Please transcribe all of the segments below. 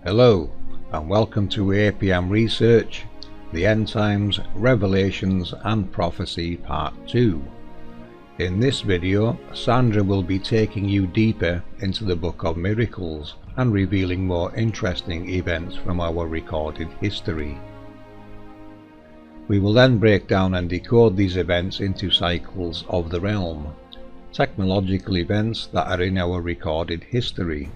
Hello and welcome to APM Research, the End Times, Revelations and Prophecy Part 2. In this video, Sandra will be taking you deeper into the Book of Miracles and revealing more interesting events from our recorded history. We will then break down and decode these events into cycles of the realm, technological events that are in our recorded history,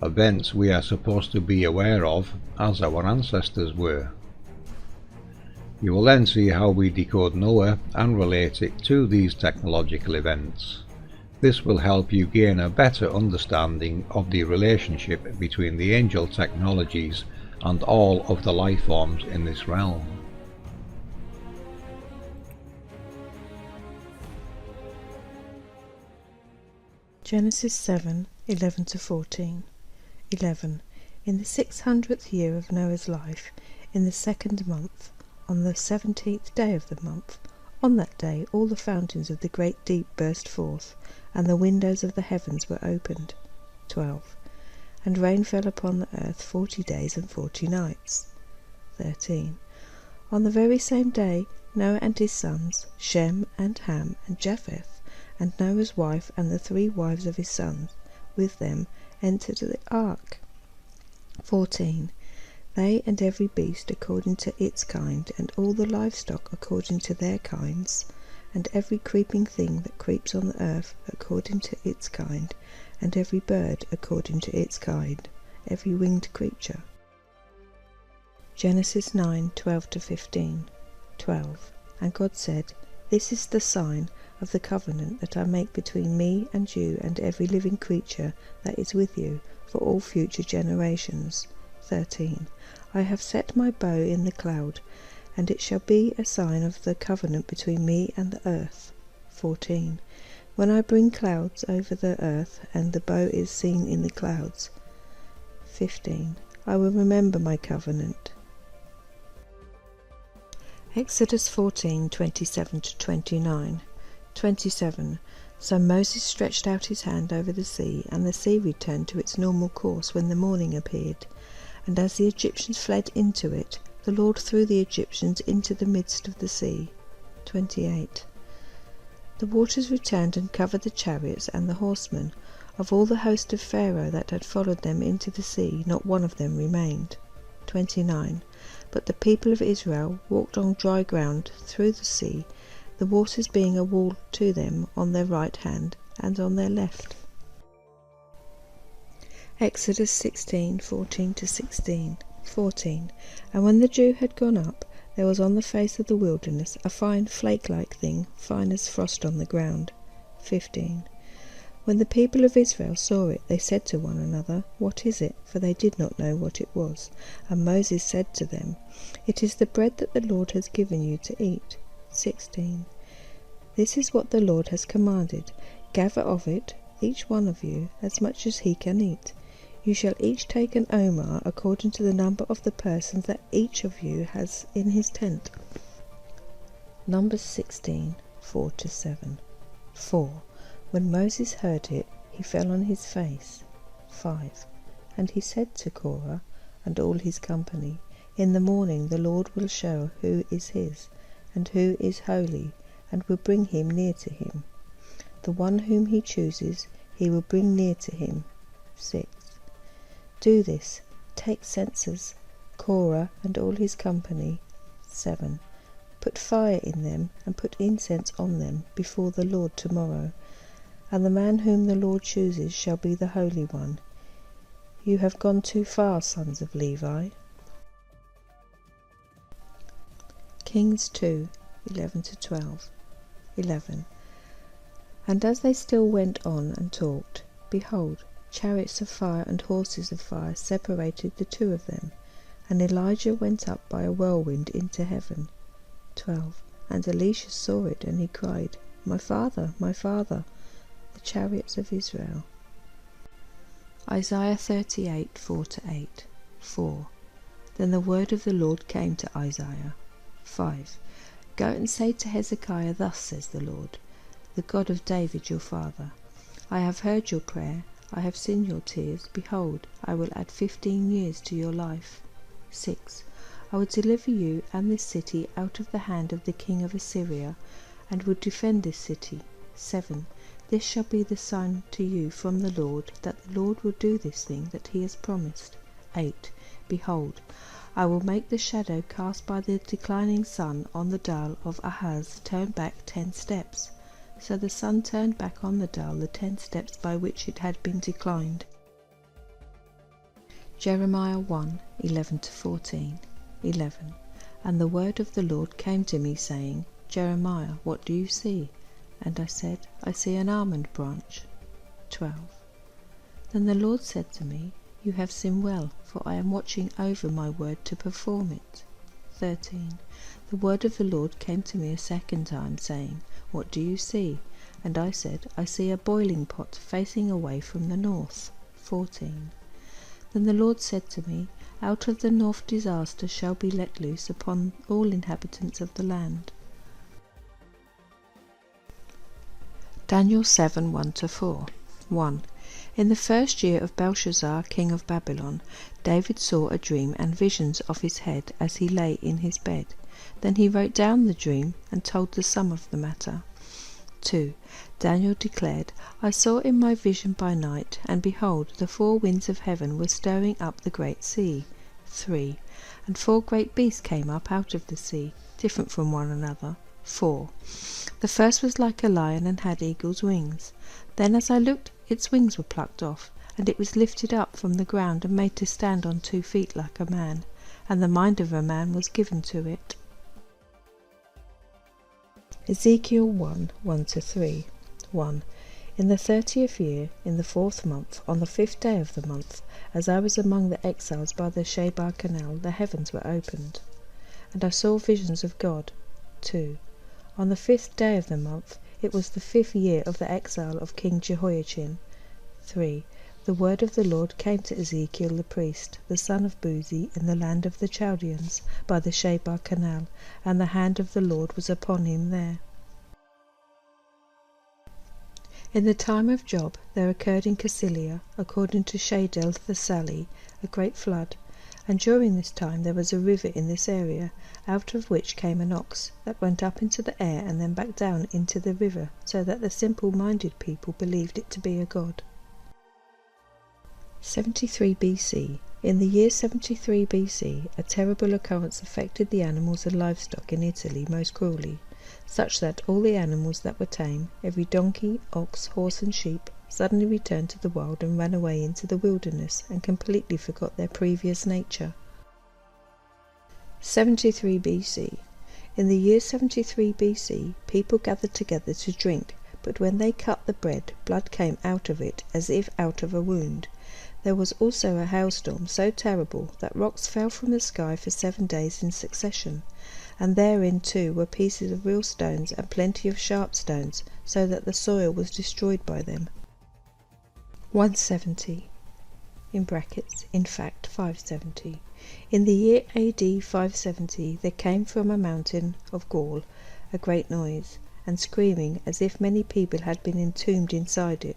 events we are supposed to be aware of as our ancestors were. You will then see how we decode Noah and relate it to these technological events. This will help you gain a better understanding of the relationship between the angel technologies and all of the life forms in this realm. Genesis 7, 11-14. 11. In the 600th year of Noah's life, in the 2nd month, on the 17th day of the month, on that day all the fountains of the great deep burst forth, and the windows of the heavens were opened. 12. And rain fell upon the earth 40 days and 40 nights. 13. On the very same day Noah and his sons, Shem and Ham and Japheth, and Noah's wife and the 3 wives of his sons, with them, entered the ark. 14. They and every beast according to its kind, and all the livestock according to their kinds, and every creeping thing that creeps on the earth according to its kind, and every bird according to its kind, every winged creature. Genesis 9, 12-15. 12. And God said, This is the sign of the covenant that I make between me and you and every living creature that is with you for all future generations. 13. I have set my bow in the cloud, and it shall be a sign of the covenant between me and the earth. 14. When I bring clouds over the earth, and the bow is seen in the clouds. 15. I will remember my covenant. Exodus 14, 27-29. 27. So Moses stretched out his hand over the sea, and the sea returned to its normal course when the morning appeared. And as the Egyptians fled into it, the Lord threw the Egyptians into the midst of the sea. 28. The waters returned and covered the chariots and the horsemen. Of all the host of Pharaoh that had followed them into the sea, not one of them remained. 29. But the people of Israel walked on dry ground through the sea, the waters being a wall to them on their right hand and on their left. Exodus 16, 14-16. 14. And when the dew had gone up, there was on the face of the wilderness a fine flake-like thing, fine as frost on the ground. 15. When the people of Israel saw it, they said to one another, What is it? For they did not know what it was. And Moses said to them, It is the bread that the Lord has given you to eat. 16. This is what the Lord has commanded. Gather of it, each one of you, as much as he can eat. You shall each take an omer according to the number of the persons that each of you has in his tent. Numbers 16, 4-7. 4. When Moses heard it, he fell on his face. 5. And he said to Korah and all his company, In the morning the Lord will show who is his, and who is holy, and will bring him near to him. The one whom he chooses, he will bring near to him. 6. Do this, take censers, Korah and all his company. 7. Put fire in them, and put incense on them before the Lord tomorrow. And the man whom the Lord chooses shall be the Holy One. You have gone too far, sons of Levi. Kings 2, 11-12. 11. And as they still went on and talked, behold, chariots of fire and horses of fire separated the 2 of them, and Elijah went up by a whirlwind into heaven. 12. And Elisha saw it, and he cried, My father, the chariots of Israel. Isaiah 38, 4-8. 4. Then the word of the Lord came to Isaiah. 5. Go and say to Hezekiah, Thus says the Lord, the God of David your father, I have heard your prayer, I have seen your tears. Behold, I will add 15 years to your life. 6. I will deliver you and this city out of the hand of the king of Assyria, and will defend this city. 7. This shall be the sign to you from the Lord, that the Lord will do this thing that he has promised. 8. Behold, I will make the shadow cast by the declining sun on the dial of Ahaz turn back 10 steps. So the sun turned back on the dial the 10 steps by which it had been declined. Jeremiah 1, 11-14. 11. And the word of the Lord came to me, saying, Jeremiah, what do you see? And I said, I see an almond branch. 12. Then the Lord said to me, You have seen well, for I am watching over my word to perform it. 13. The word of the Lord came to me a second time, saying, What do you see? And I said, I see a boiling pot facing away from the north. 14. Then the Lord said to me, Out of the north disaster shall be let loose upon all inhabitants of the land. Daniel 7, 1-4. 1. In the first year of Belshazzar, king of Babylon, David saw a dream and visions of his head as he lay in his bed. Then he wrote down the dream and told the sum of the matter. 2. Daniel declared, I saw in my vision by night, and behold, the 4 winds of heaven were stirring up the great sea. 3. And 4 great beasts came up out of the sea, different from one another. 4. The first was like a lion and had eagle's wings. Then as I looked, its wings were plucked off, and it was lifted up from the ground and made to stand on 2 feet like a man, and the mind of a man was given to it. Ezekiel 1, 1-3. 1. In the 30th year, in the 4th month, on the 5th day of the month, as I was among the exiles by the Shebar Canal, the heavens were opened, and I saw visions of God. 2. On the 5th day of the month, it was the 5th year of the exile of King Jehoiachin. 3. The word of the Lord came to Ezekiel the priest, the son of Buzi, in the land of the Chaldeans, by the Shebar Canal, and the hand of the Lord was upon him there. In the time of Job there occurred in Cassilia, according to Shadel the Sally, a great flood, and during this time there was a river in this area, out of which came an ox, that went up into the air and then back down into the river, so that the simple-minded people believed it to be a god. 73 BC. In the year 73 BC, a terrible occurrence affected the animals and livestock in Italy most cruelly, such that all the animals that were tame, every donkey, ox, horse and sheep, suddenly returned to the wild and ran away into the wilderness and completely forgot their previous nature. 73 BC. In the year 73 BC, people gathered together to drink, but when they cut the bread, blood came out of it as if out of a wound. There was also a hailstorm so terrible that rocks fell from the sky for 7 days in succession, and therein too were pieces of real stones and plenty of sharp stones, so that the soil was destroyed by them. 170. In brackets, in fact 570. In the year AD 570 there came from a mountain of Gaul a great noise, and screaming as if many people had been entombed inside it.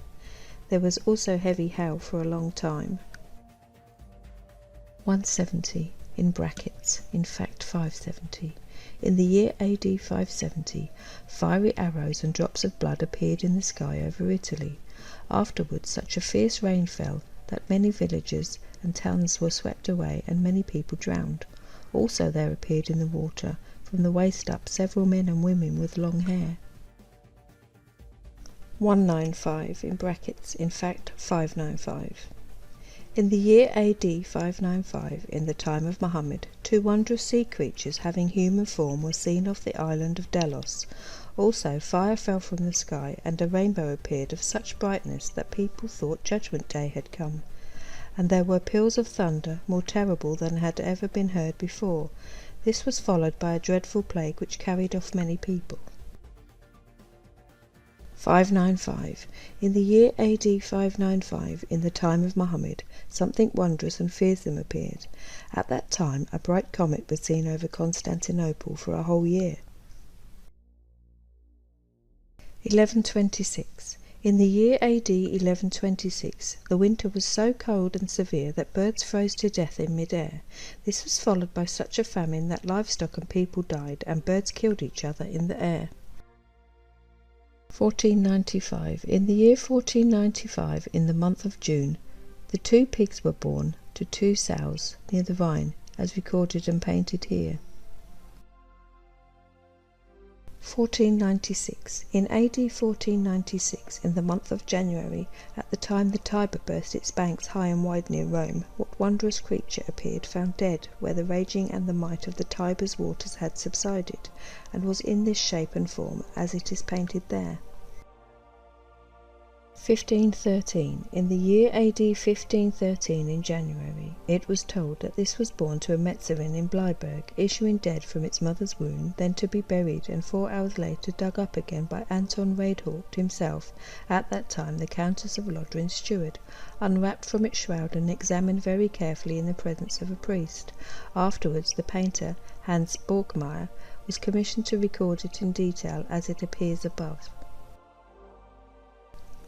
There was also heavy hail for a long time. 170. In brackets, in fact 570. In the year AD 570, fiery arrows and drops of blood appeared in the sky over Italy. Afterwards such a fierce rain fell that many villages and towns were swept away and many people drowned. Also there appeared in the water, from the waist up, several men and women with long hair. 195. In brackets, in fact 595. In the year AD 595, in the time of Muhammad, 2 wondrous sea creatures having human form were seen off the island of Delos. Also fire fell from the sky, and a rainbow appeared of such brightness that people thought Judgment Day had come. And there were peals of thunder, more terrible than had ever been heard before. This was followed by a dreadful plague which carried off many people. 595. In the year AD 595, in the time of Muhammad, something wondrous and fearsome appeared. At that time a bright comet was seen over Constantinople for a whole year. 1126. In the year AD 1126, the winter was so cold and severe that birds froze to death in mid-air. This was followed by such a famine that livestock and people died, and birds killed each other in the air. 1495. In the year 1495, in the month of June, the 2 pigs were born to 2 sows near the vine, as recorded and painted here. 1496. In AD 1496, in the month of January, at the time the Tiber burst its banks high and wide near Rome, what wondrous creature appeared, found dead where the raging and the might of the Tiber's waters had subsided, and was in this shape and form as it is painted there. 1513. In the year AD 1513, in January, it was told that this was born to a Metzerin in Bleiburg, issuing dead from its mother's womb, then to be buried, and 4 hours later dug up again by Anton Reidhaupt himself, at that time the Countess of Lodrin's steward, unwrapped from its shroud and examined very carefully in the presence of a priest. Afterwards the painter, Hans Borkmeyer, was commissioned to record it in detail as it appears above.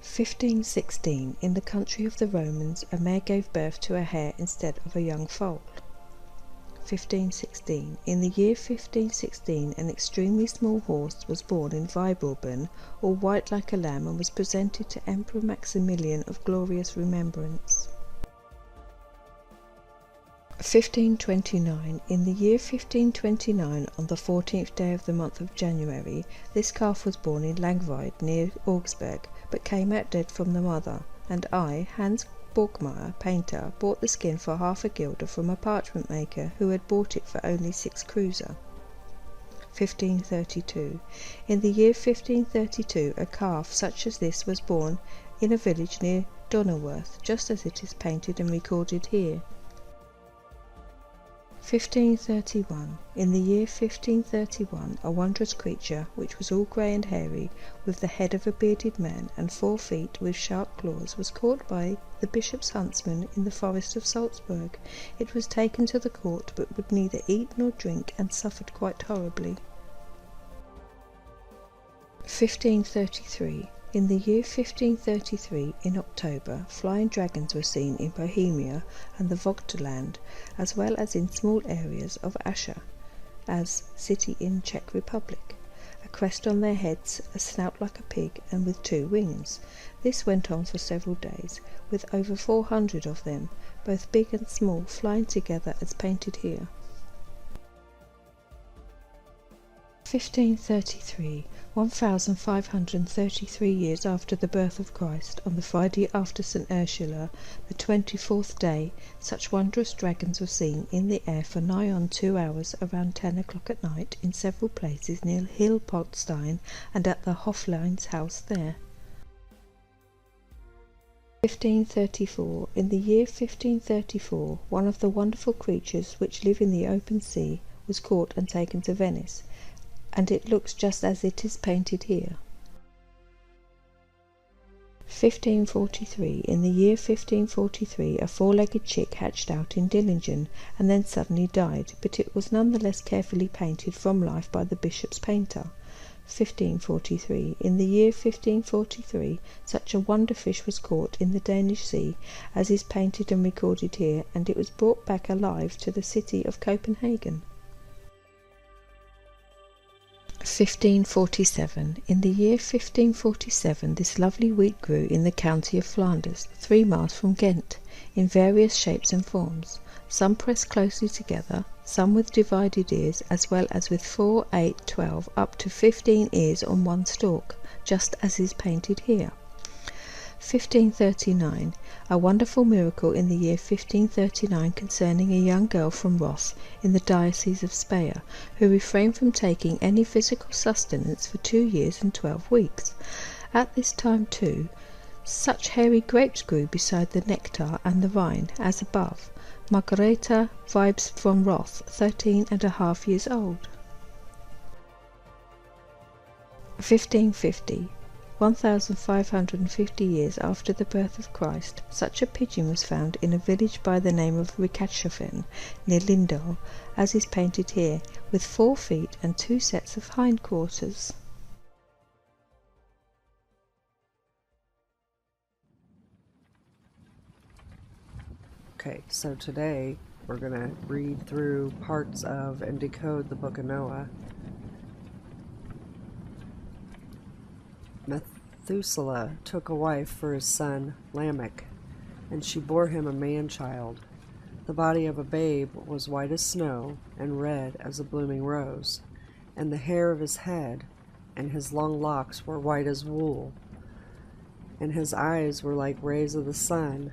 1516. In the country of the Romans, a mare gave birth to a hare instead of a young foal. 1516. In the year 1516, an extremely small horse was born in Weibelben, all white like a lamb, and was presented to Emperor Maximilian of glorious remembrance. 1529. In the year 1529, on the 14th day of the month of January, this calf was born in Langweid near Augsburg, but came out dead from the mother, and I, Hans Borkmeyer, painter, bought the skin for half a guilder from a parchment maker who had bought it for only 6 kreuzer. 1532. In the year 1532, a calf such as this was born in a village near Donauworth, just as it is painted and recorded here. 1531. In the year 1531, a wondrous creature, which was all grey and hairy, with the head of a bearded man, and 4 feet with sharp claws, was caught by the bishop's huntsman in the forest of Salzburg. It was taken to the court, but would neither eat nor drink, and suffered quite horribly. 1533. In the year 1533, in October, flying dragons were seen in Bohemia and the Vogtland, as well as in small areas of Ascha, as city in Czech Republic. A crest on their heads, a snout like a pig, and with 2 wings. This went on for several days, with over 400 of them, both big and small, flying together as painted here. 1533. 1533 years after the birth of Christ, on the Friday after St. Ursula, the 24th day, such wondrous dragons were seen in the air for nigh on 2 hours, around 10 o'clock at night, in several places near Hilpoltstein and at the Hoflein's house there. 1534. In the year 1534, one of the wonderful creatures which live in the open sea was caught and taken to Venice, and it looks just as it is painted here. 1543. In the year 1543, a 4-legged chick hatched out in Dillingen, and then suddenly died, but it was none the less carefully painted from life by the bishop's painter. 1543. In the year 1543, such a wonder fish was caught in the Danish sea, as is painted and recorded here, and it was brought back alive to the city of Copenhagen. 1547. In the year 1547, this lovely wheat grew in the county of Flanders, 3 miles from Ghent, in various shapes and forms, some pressed closely together, some with divided ears, as well as with 4, 8, 12, up to 15 ears on one stalk, just as is painted here. 1539. A wonderful miracle in the year 1539 concerning a young girl from Roth, in the diocese of Speyer, who refrained from taking any physical sustenance for 2 years and 12 weeks. At this time, too, such hairy grapes grew beside the nectar and the vine, as above. Margaretha Vibes von Roth, 13½ years old. 1550. 1550 years after the birth of Christ, such a pigeon was found in a village by the name of Rickatshofen, near Lindau, as is painted here, with 4 feet and 2 sets of hindquarters. Okay, so today we're going to read through parts of and decode the Book of Noah. Methuselah took a wife for his son Lamech, and she bore him a man-child. The body of a babe was white as snow and red as a blooming rose, and the hair of his head and his long locks were white as wool, and his eyes were like rays of the sun.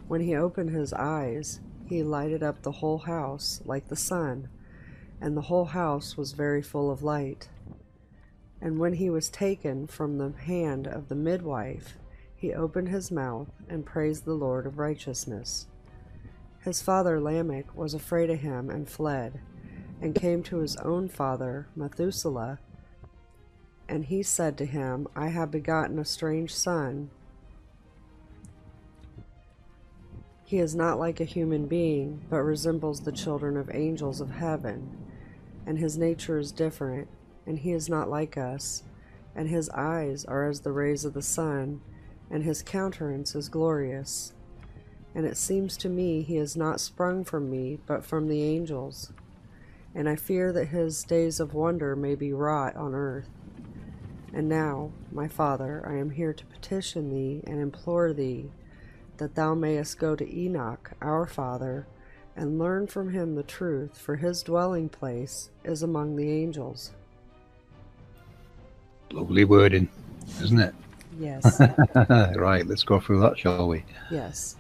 When he opened his eyes, he lighted up the whole house like the sun, and the whole house was very full of light. And when he was taken from the hand of the midwife, he opened his mouth and praised the Lord of righteousness. His father Lamech was afraid of him and fled, and came to his own father Methuselah, and he said to him, I have begotten a strange son. He is not like a human being, but resembles the children of angels of heaven, and his nature is different, and he is not like us, and his eyes are as the rays of the sun, and his countenance is glorious. And it seems to me he is not sprung from me, but from the angels. And I fear that his days of wonder may be wrought on earth. And now, my Father, I am here to petition thee and implore thee, that thou mayest go to Enoch, our father, and learn from him the truth, for his dwelling place is among the angels. Lovely wording, isn't it? Yes. Right, let's go through that, shall we? Yes.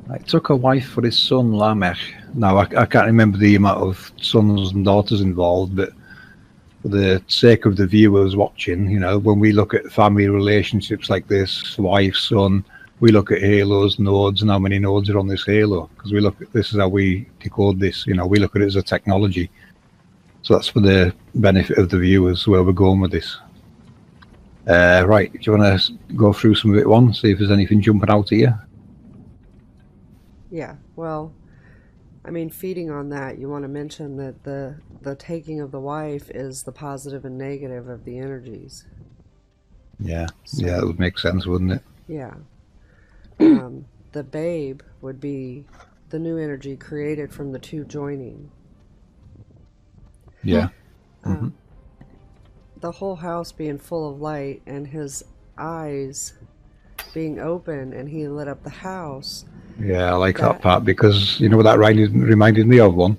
I took a wife for his son Lamech. Now, I can't remember the amount of sons and daughters involved, but for the sake of the viewers watching, you know, when we look at family relationships like this, wife, son, we look at halos, nodes, and how many nodes are on this halo, because we look at this is how we decode this, you know, we look at it as a technology. So that's for the benefit of the viewers where we're going with this. Right, do you want to go through some of it one, see if there's anything jumping out at you? Yeah, well, I mean, feeding on that, you want to mention that the taking of the wife is the positive and negative of the energies. Yeah, so, yeah, that would make sense, wouldn't it? Yeah. The babe would be the new energy created from the two joining. Yeah. The whole house being full of light and his eyes being open and he lit up the house. Yeah, I like that part, because you know what that reminded me of one?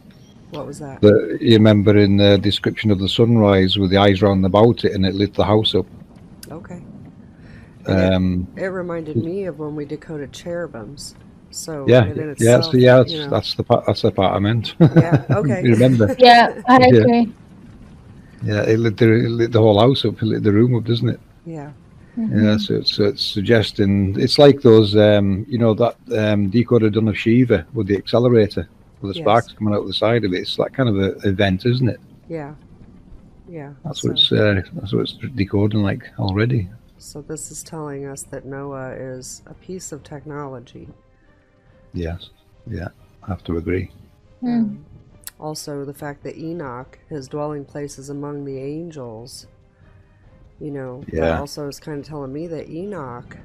What was that? You remember in the description of the sunrise with the eyes round about it and it lit the house up. Okay. It reminded me of when we decoded cherubims. So yeah, itself, that's the part I meant. Yeah, okay. You remember? Yeah, I agree. Yeah, it lit the whole house up, it lit the room up, doesn't it? Yeah. Yeah, so it's suggesting, it's like those, you know, that decoder done of Shiva with the accelerator, with the sparks coming out the side of it. It's that kind of an event, isn't it? Yeah. Yeah. That's what it's decoding like already. So this is telling us that Noah is a piece of technology. Yes. Yeah, I have to agree. Also, the fact that Enoch, his dwelling place is among the angels, you know, that also is kind of telling me that Enoch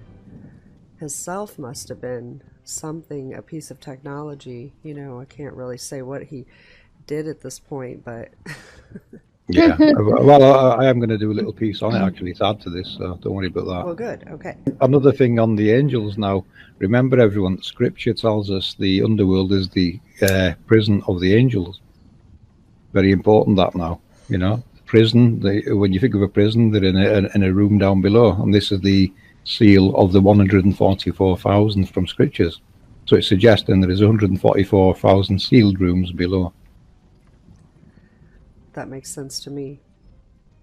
himself must have been something, a piece of technology. You know, I can't really say what he did at this point, but... Yeah, well, I am going to do a little piece on it, actually, to add to this, so don't worry about that. Well, good, okay. Another thing on the angels now, remember everyone, Scripture tells us the underworld is the prison of the angels. Very important that now, you know. Prison, when you think of a prison, they're in a room down below, and this is the seal of the 144,000 from Scriptures. So it's suggesting there is 144,000 sealed rooms below. That makes sense to me.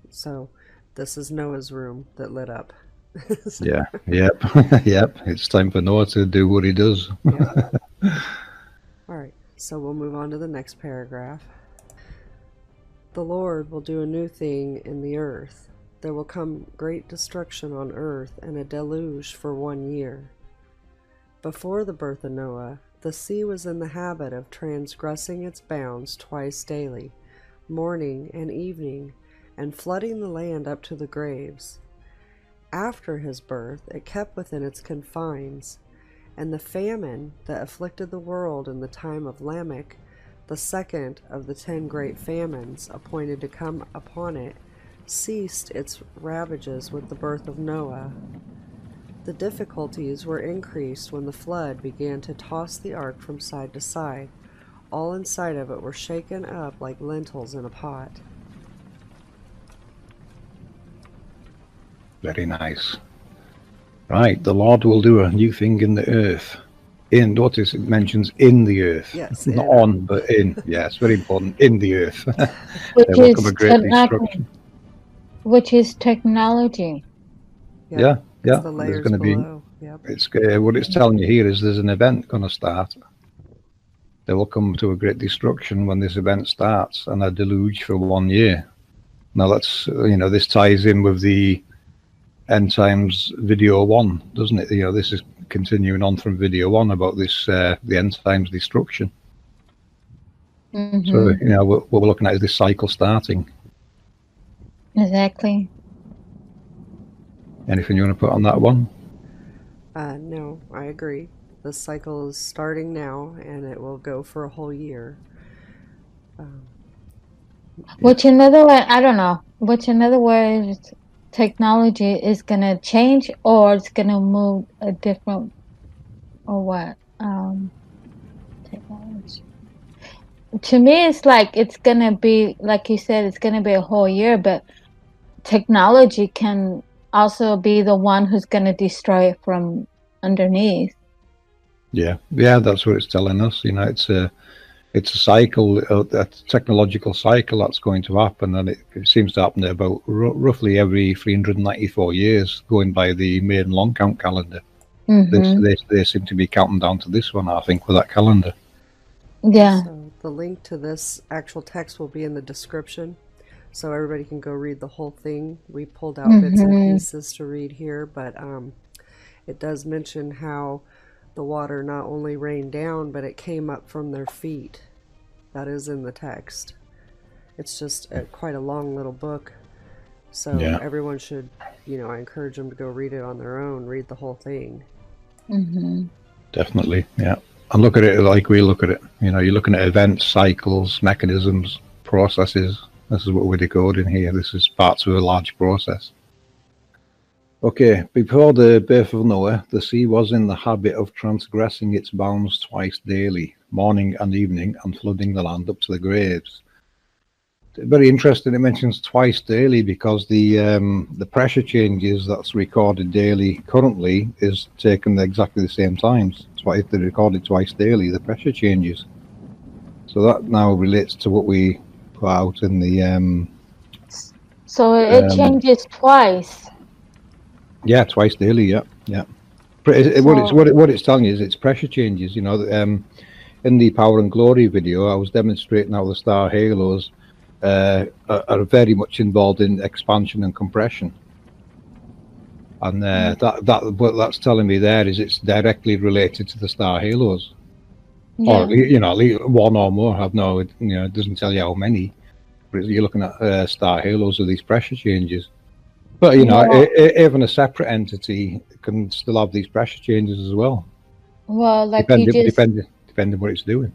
So this is Noah's room that lit up. Yeah, yep. It's time for Noah to do what he does. Yeah. All right, so we'll move on to the next paragraph. The Lord will do a new thing in the earth. There will come great destruction on earth and a deluge for 1 year. Before the birth of Noah, the sea was in the habit of transgressing its bounds twice daily, morning and evening, and flooding the land up to the graves. After his birth, it kept within its confines, And the famine that afflicted the world in the time of Lamech, the second of the 10 great famines appointed to come upon it, ceased its ravages with the birth of Noah. The difficulties were increased when the flood began to toss the ark from side to side. All inside of it were shaken up like lentils in a pot. Very nice. Right, the Lord will do a new thing in the earth. In, notice it mentions in the earth. Yes, Not on, but in. Yeah, it's very important. In the earth. Which There will come is a great destruction. Which is technology. Yep. Yeah, It's yeah. the There's layers going to be. below. Yep. It's what it's telling you here is there's an event going to start. There will come to a great destruction when this event starts, and a deluge for 1 year. Now that's this ties in with the End Times video 1, doesn't it? This is continuing on from video 1 about this the End Times destruction. So what we're looking at is this cycle starting. Exactly. Anything you want to put on that one? No, I agree. The cycle is starting now, and it will go for a whole year. Which in other way, I don't know. Which in other words, technology is gonna change, or it's gonna move a different, or what? Technology. To me, it's like it's gonna be, like you said, it's gonna be a whole year. But technology can also be the one who's gonna destroy it from underneath. Yeah, that's what it's telling us. It's a cycle, a technological cycle that's going to happen, and it seems to happen about roughly every 394 years, going by the maiden long count calendar. They seem to be counting down to this one, I think, with that calendar. Yeah. So the link to this actual text will be in the description, so everybody can go read the whole thing. We pulled out bits and pieces to read here, but it does mention how the water not only rained down, but it came up from their feet. That is in the text. It's just quite a long little book, so everyone should, I encourage them to go read it on their own, read the whole thing. Definitely, yeah. And look at it like we look at it. You're looking at events, cycles, mechanisms, processes. This is what we're decoding here. This is parts of a large process. Okay, before the birth of Noah, the sea was in the habit of transgressing its bounds twice daily, morning and evening, and flooding the land up to the graves. Very interesting, it mentions twice daily because the pressure changes that's recorded daily currently is taken exactly the same times. That's why if they're recorded twice daily, the pressure changes. So that now relates to what we put out in the... So it changes twice. Yeah, twice daily. Yeah. What it's telling you is it's pressure changes. In the Power and Glory video, I was demonstrating how the star halos are very much involved in expansion and compression, and what that's telling me there is it's directly related to the star halos, or at least one or more. I've no, it doesn't tell you how many, but you're looking at star halos with these pressure changes. But even a separate entity can still have these pressure changes as well. Well, like depending what it's doing.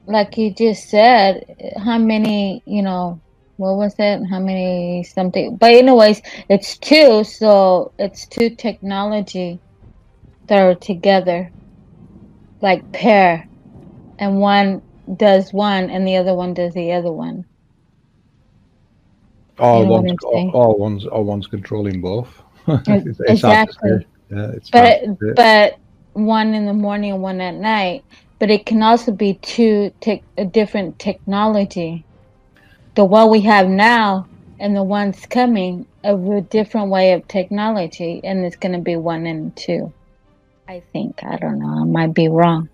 Like you just said, how many, what was it? How many something? But anyways, it's two, so it's two technology that are together, like pair, and one does one and the other one does the other one. All one's controlling both. Exactly. But one in the morning and one at night. But it can also be a different technology. The one we have now and the one's coming of a different way of technology, and it's going to be 1 and 2. I think. I don't know. I might be wrong.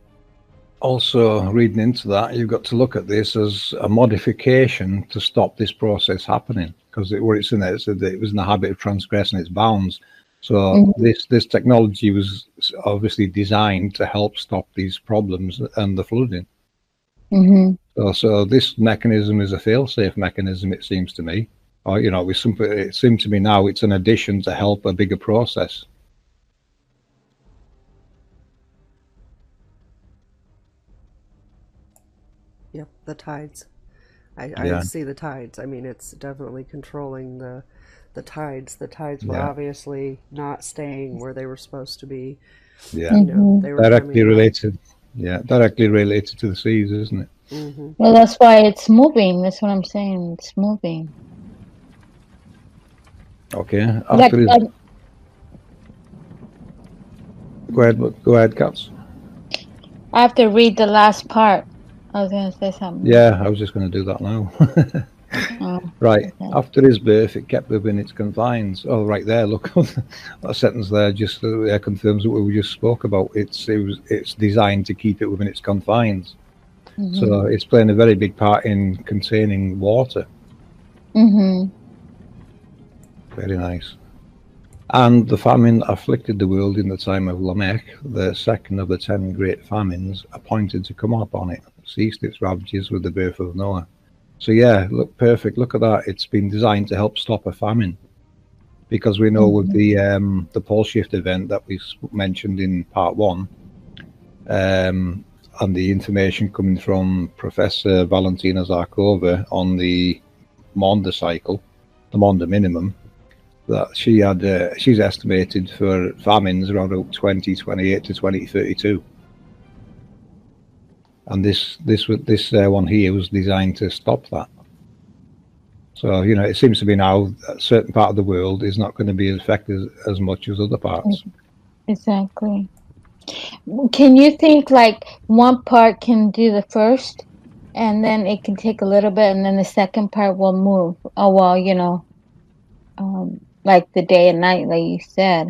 Also, reading into that, you've got to look at this as a modification to stop this process happening, because what it's in there, it said that it was in the habit of transgressing its bounds. So this technology was obviously designed to help stop these problems and the flooding. So this mechanism is a fail-safe mechanism, it seems to me. Or it seems to me now it's an addition to help a bigger process. Yep, the tides. I Yeah, see the tides. I mean, it's definitely controlling the tides. The tides were yeah, obviously not staying where they were supposed to be. yeah. You know, Hmm. they were Directly coming up. related. Yeah, directly related to the seas, isn't it? Hmm. Well, that's why it's moving. That's what I'm saying. It's moving. Okay. Like, After his, go ahead, Cats. I have to read the last part. I was gonna say something. Yeah, I was just going to do that now. Oh, Right. okay. After his birth, it kept within its confines. Oh, right there. Look, that sentence there just confirms what we just spoke about. It's designed to keep it within its confines. Mhm. So it's playing a very big part in containing water. Mhm. Very nice. And the famine afflicted the world in the time of Lamech, the second of the 10 great famines appointed to come upon it, ceased its ravages with the birth of Noah. So yeah, look, perfect. Look at that. It's been designed to help stop a famine, because we know with Mhm. the pole shift event that we mentioned in part one, and the information coming from Professor Valentina Zarkova on the Maunder cycle, the Maunder minimum, that she's estimated for famines around 2028 to 2032, and this one here was designed to stop that. So it seems to be now a certain part of the world is not going to be affected as much as other parts. Exactly. Can you think like one part can do the first, and then it can take a little bit, and then the second part will move? Oh well, like the day and night, like you said.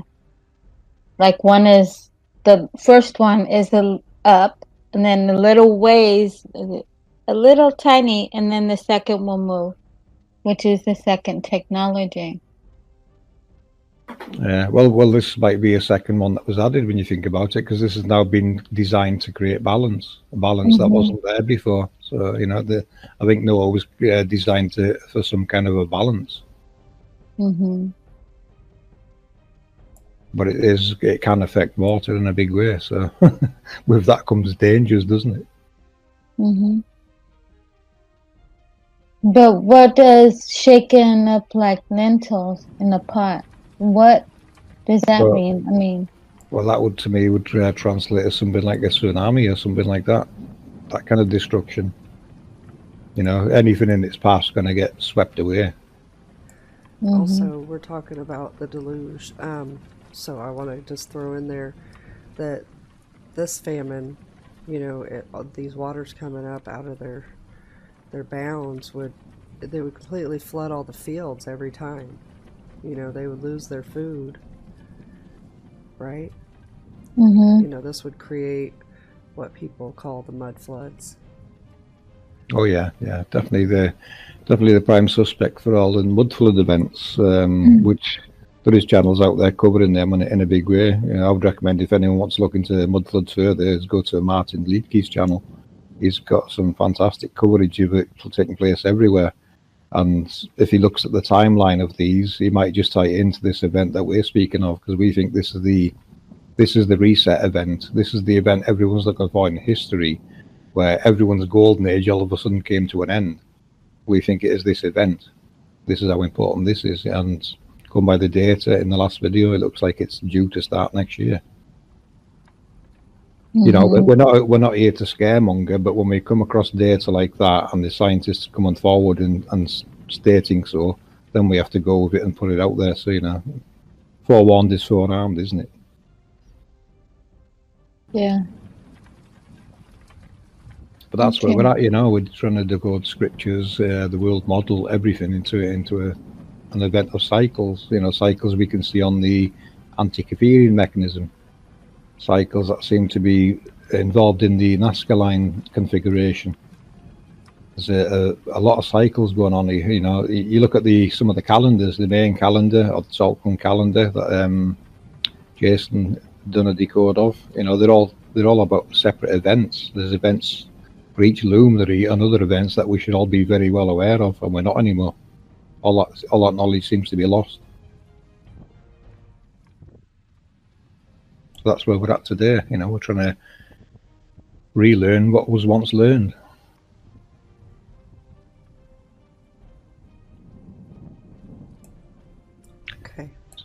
Like one is the first one is the up, and then the little ways, a little tiny, and then the second will move, which is the second technology. Yeah, well, this might be a second one that was added when you think about it, because this has now been designed to create a balance that Mhm. wasn't there before. So I think Noah was designed for some kind of a balance, Mhm. but it can affect water in a big way. So with that comes dangers, doesn't it? Mhm. But what does shaken up like lentils in a pot? What does that Well, mean? I mean, well, that would to me would translate as something like a tsunami or something like that. That kind of destruction. Anything in its path is going to get swept away. mhm. Also, we're talking about the deluge. So I want to just throw in there that this famine, these waters coming up out of their bounds they would completely flood all the fields every time. They would lose their food, right? Mhm. This would create what people call the mud floods. Oh yeah, yeah, definitely the prime suspect for all the mud flood events, which there is channels out there covering them in a big way. I would recommend, if anyone wants to look into mud floods further, is go to Martin Leedke's channel. He's got some fantastic coverage of it taking place everywhere. And if he looks at the timeline of these, he might just tie it into this event that we're speaking of, because we think this is the reset event. This is the event everyone's looking for in history, where everyone's golden age all of a sudden came to an end. We think it is this event. This is how important this is, and going by the data in the last video, it looks like it's due to start next year. Mhm. We're not here to scaremonger, but when we come across data like that and the scientists coming forward and stating so, then we have to go with it and put it out there. So forewarned is forearmed, isn't it? Yeah. But that's where Okay. we're at. We're trying to decode scriptures, the world model, everything into an event of cycles. Cycles we can see on the Antikytherian mechanism, cycles that seem to be involved in the Nazca line configuration. There's a lot of cycles going on here. You look at some of the calendars, the main calendar or the Tzolk'in calendar that Jason done a decode of. They're all about separate events. There's events for each luminary and other events that we should all be very well aware of, and we're not anymore. All that knowledge seems to be lost. So that's where we're at today. We're trying to relearn what was once learned.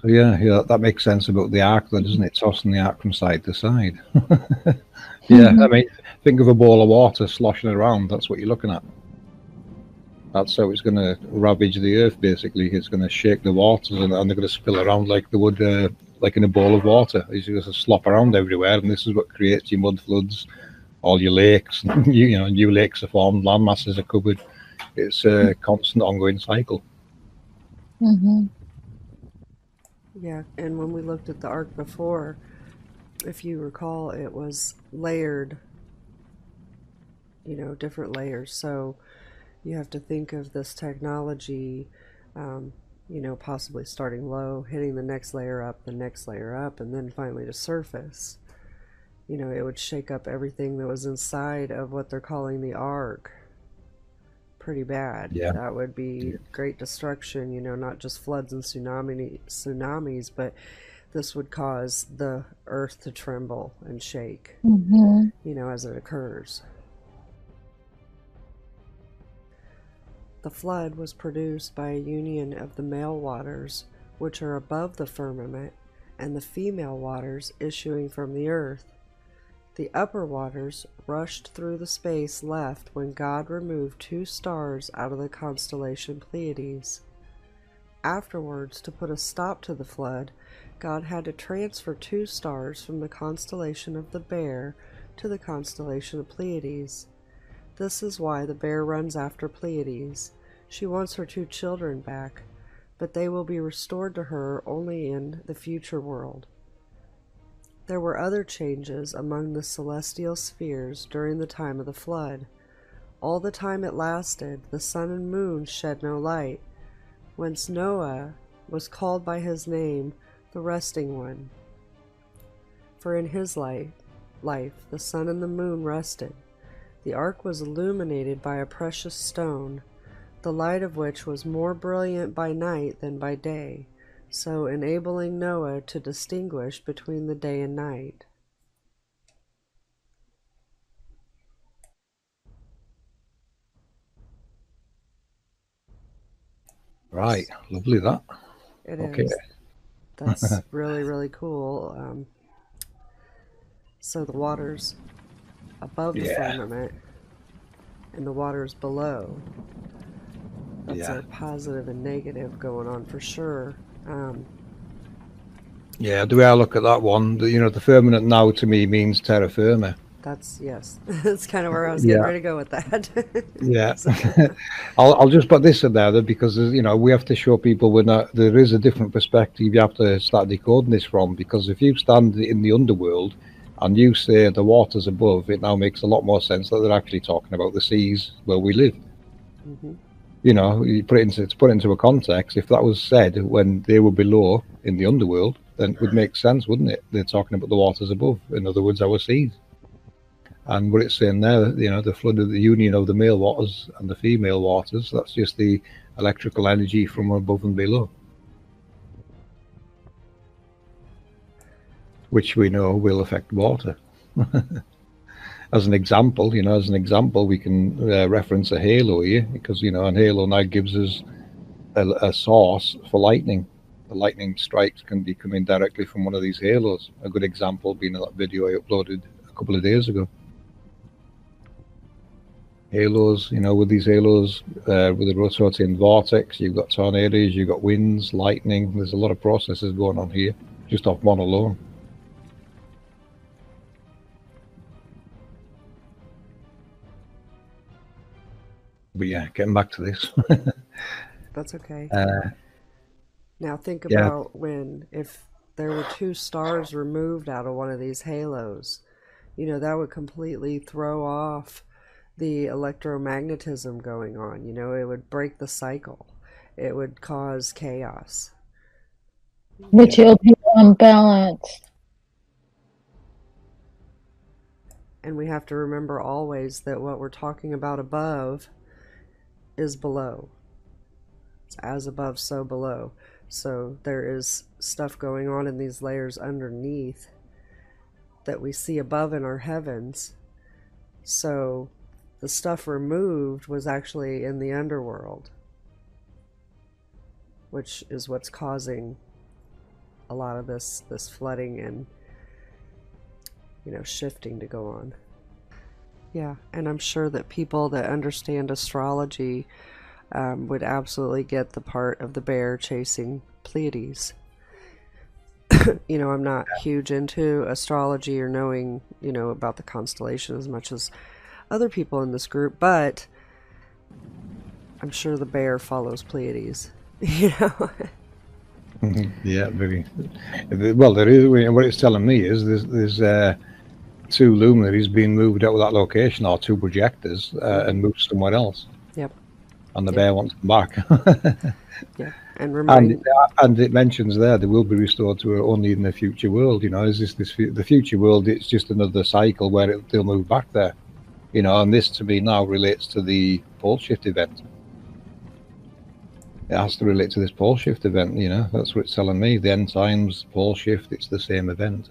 Yeah, yeah, that makes sense about the arc, then, doesn't it? Tossing the arc from side to side. Yeah, I mean, think of a ball of water sloshing around. That's what you're looking at. That's how it's going to ravage the earth, basically. It's going to shake the waters, and they're going to spill around like they would, like in a bowl of water. It's going to slop around everywhere, and this is what creates your mud floods, all your lakes. You know, new lakes are formed, land masses are covered. It's a constant, ongoing cycle. Yeah, and when we looked at the ark before, if you recall, it was layered, you know, different layers. So you have to think of this technology, you know, possibly starting low, hitting the next layer up, the next layer up, and then finally to surface. You know, it would shake up everything that was inside of what they're calling the ark pretty bad. Yeah. That would be great destruction, you know, not just floods and tsunamis, but this would cause the earth to tremble and shake, you know, as it occurs. The flood was produced by a union of the male waters, which are above the firmament, and the female waters issuing from the earth. The upper waters rushed through the space left when God removed 2 stars out of the constellation Pleiades. Afterwards, to put a stop to the flood, God had to transfer 2 stars from the constellation of the Bear to the constellation of Pleiades. This is why the Bear runs after Pleiades. She wants her 2 children back, but they will be restored to her only in the future world. There were other changes among the celestial spheres during the time of the flood. All the time it lasted, the sun and moon shed no light, whence Noah was called by his name, the Resting One. For in his life the sun and the moon rested. The ark was illuminated by a precious stone, the light of which was more brilliant by night than by day, so enabling Noah to distinguish between the day and night. Right, lovely that. It Okay. is. That's really, really cool. So the waters above the firmament and the waters below. That's a positive and negative going on for sure. Yeah, the way I look at that one, you know, the firmament now to me means terra firma. That's, yes, that's kind of where I was getting ready to go with that. Yeah. I'll just put this in there because, you know, we have to show people there is a different perspective you have to start decoding this from, because if you stand in the underworld and you say the waters above, it now makes a lot more sense that they're actually talking about the seas where we live. You know, you put it into a context. If that was said when they were below in the underworld, then it would make sense, wouldn't it? They're talking about the waters above. In other words, our seas. And what it's saying there, you know, the flood of the union of the male waters and the female waters, that's just the electrical energy from above and below, which we know will affect water. As an example, you know, we can reference a halo here, because, you know, an halo now gives us a source for lightning. The lightning strikes can be coming directly from one of these halos. A good example being that video I uploaded a couple of days ago. Halos, you know, with these halos, with the rotating vortex, you've got tornadoes, you've got winds, lightning. There's a lot of processes going on here, just off one alone. But yeah, getting back to this. That's okay. Now think about if there were 2 stars removed out of one of these halos, you know, that would completely throw off the electromagnetism going on. You know, it would break the cycle. It would cause chaos. Which will be unbalanced. And we have to remember always that what we're talking about above is below. It's as above, so below. So there is stuff going on in these layers underneath that we see above in our heavens. So the stuff removed was actually in the underworld, which is what's causing a lot of this flooding and, you know, shifting to go on. Yeah, and I'm sure that people that understand astrology would absolutely get the part of the bear chasing Pleiades. You know, I'm not huge into astrology or knowing, you know, about the constellation as much as other people in this group, but I'm sure the bear follows Pleiades, you know. Yeah, very well. There is, what it's telling me is there's 2 luminaries being moved out of that location, or 2 projectors, and moved somewhere else. Yep. And the bear wants them back. Yeah, and it mentions there they will be restored to only in the future world. You know, is this the future world? It's just another cycle where they'll move back there. You know, and this to me now relates to the pole shift event. It has to relate to this pole shift event, you know, that's what it's telling me. The end times, pole shift, it's the same event.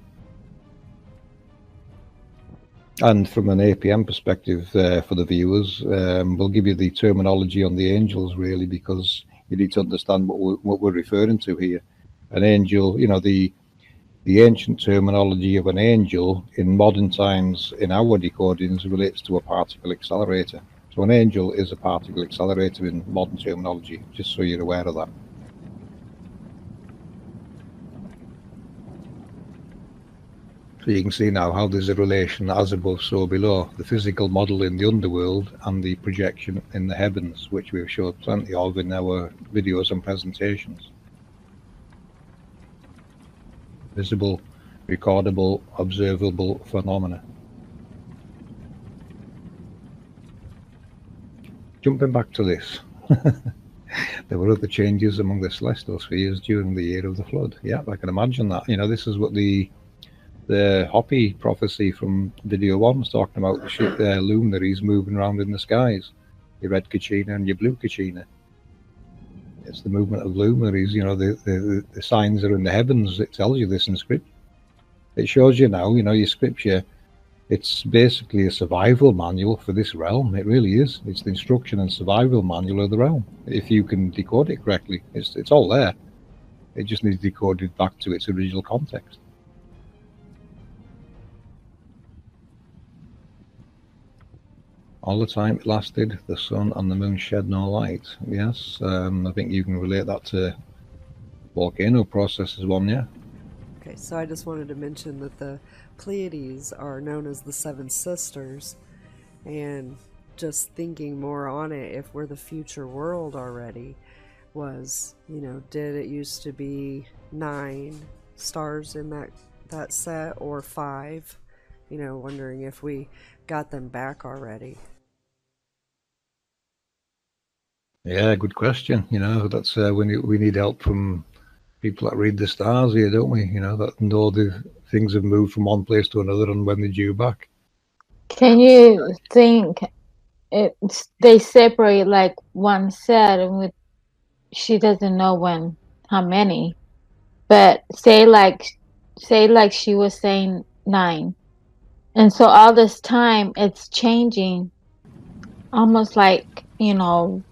And from an APM perspective, for the viewers, we'll give you the terminology on the angels, really, because you need to understand what we're referring to here. An angel, you know, the ancient terminology of an angel in modern times in our decodings relates to a particle accelerator. So an angel is a particle accelerator in modern terminology, just so you're aware of that. So you can see now how there's a relation as above, so below. The physical model in the underworld and the projection in the heavens, which we've showed plenty of in our videos and presentations. Visible, recordable, observable phenomena. Jumping back to this, there were other changes among the celestial spheres during the year of the flood. Yeah, I can imagine that. You know, this is what the Hoppy prophecy from video 1 was talking about, the luminaries moving around in the skies. Your red Kachina and your blue Kachina. It's the movement of luminaries, you know, the signs are in the heavens. It tells you this in scripture. It shows you now, you know, your scripture, it's basically a survival manual for this realm. It really is. It's the instruction and survival manual of the realm. If you can decode it correctly, it's all there. It just needs decoded back to its original context. All the time it lasted, the sun and the moon shed no light. Yes, I think you can relate that to volcano processes one, yeah. Okay, so I just wanted to mention that the Pleiades are known as the 7 sisters, and just thinking more on it, if we're the future world already, was, you know, did it used to be 9 stars in that set, or 5? You know, wondering if we got them back already. Yeah, good question. You know, that's we need help from people that read the stars here, don't we? You know, that know the things have moved from one place to another and when they're due back. Can you think they separate like one set, and she doesn't know how many, but say like she was saying 9, and so all this time it's changing, almost like, you know,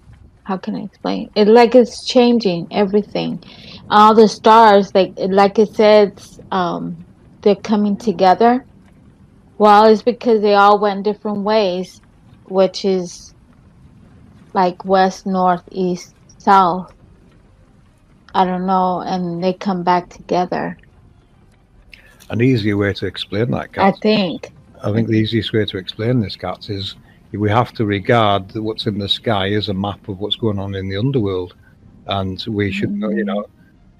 how can I explain it? Like it's changing everything. All the stars, like it says, they're coming together. Well, it's because they all went different ways, which is like west, north, east, south. I don't know, and they come back together. An easier way to explain that, Kat, I think the easiest way to explain this, Kat, is we have to regard what's in the sky as a map of what's going on in the underworld. And we should know, you know,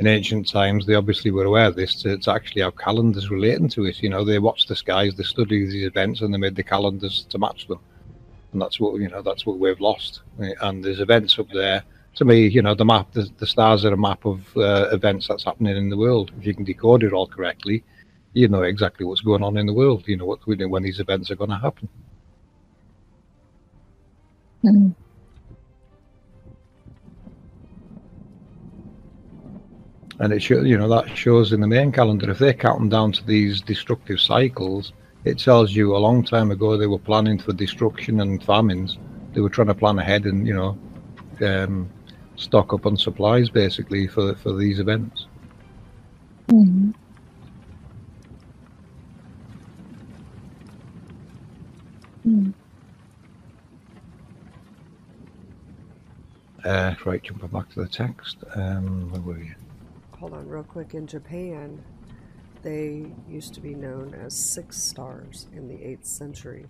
in ancient times, they obviously were aware of this, to actually have calendars relating to it. You know, they watched the skies, they studied these events, and they made the calendars to match them. And that's what, you know, that's what we've lost. And there's events up there. To me, you know, the map, the stars are a map of events that's happening in the world. If you can decode it all correctly, you know exactly what's going on in the world. You know when these events are going to happen. Mm-hmm. And it shows, you know, that shows in the main calendar. If they're counting down to these destructive cycles, it tells you a long time ago they were planning for destruction and famines. They were trying to plan ahead and, you know, stock up on supplies basically for these events. Mhm. Mm. Right, jumping back to the text. Where were you? Hold on real quick. In Japan, they used to be known as 6 stars in the 8th century.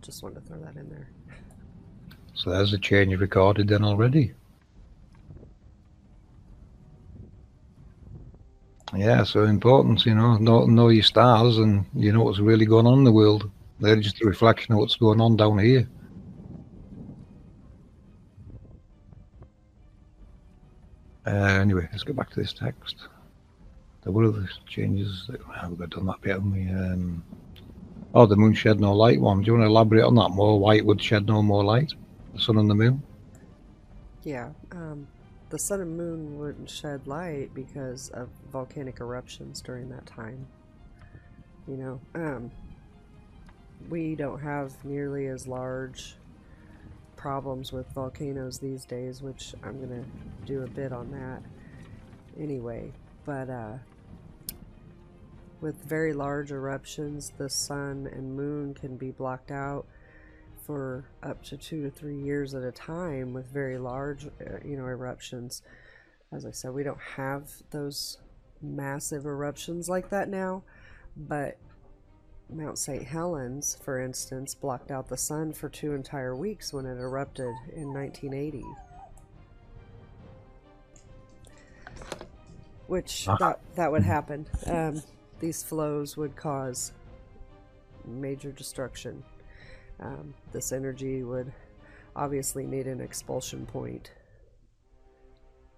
Just wanted to throw that in there. So there's a change recorded then already. Yeah, so important, you know your stars and you know what's really going on in the world. They're just a reflection of what's going on down here. Anyway, let's get back to this text. There were other changes. We've done that bit, haven't we? Oh, the moon shed no light one. Do you want to elaborate on that more? Why it would shed no more light? The sun and the moon? Yeah, the sun and moon wouldn't shed light because of volcanic eruptions during that time. You know, we don't have nearly as large problems with volcanoes these days, which I'm gonna do a bit on that anyway. But with very large eruptions, the sun and moon can be blocked out for up to 2 to 3 years at a time with very large, eruptions. As I said, we don't have those massive eruptions like that now, but Mount St. Helens, for instance, blocked out the sun for 2 entire weeks when it erupted in 1980. Which, that would happen. These flows would cause major destruction. This energy would obviously need an expulsion point.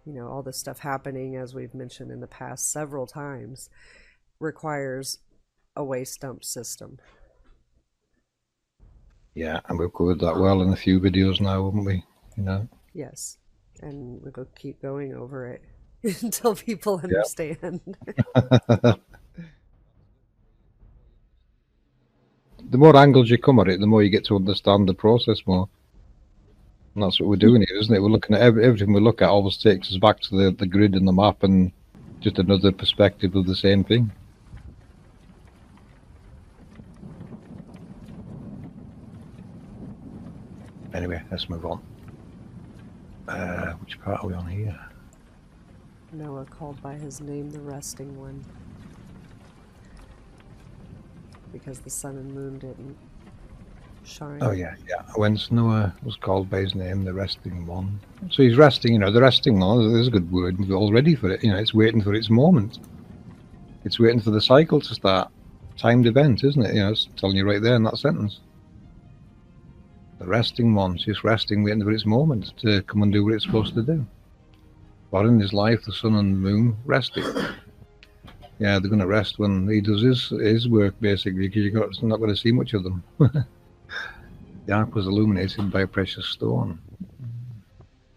You know, all this stuff happening, as we've mentioned in the past several times, requires a waste dump system. Yeah, and we've covered that well in a few videos now, haven't we? You know. Yes, and we'll keep going over it until people understand. The more angles you come at it, the more you get to understand the process more. And that's what we're doing here, isn't it? We're looking at everything we look at always takes us back to the grid and the map and just another perspective of the same thing. Anyway, let's move on. Which part are we on here? Noah called by his name the resting one, because the sun and moon didn't shine. Oh yeah. When Noah was called by his name, the resting one. So he's resting, the resting one, there's a good word, we're all ready for it. It's waiting for its moment. It's waiting for the cycle to start. Timed event, isn't it? It's telling you right there in that sentence. The resting one's just resting, waiting for its moment to come and do what it's supposed to do. But in his life, the sun and the moon resting. Yeah, they're going to rest when he does his work, basically, because you're not going to see much of them. The ark was illuminated by a precious stone,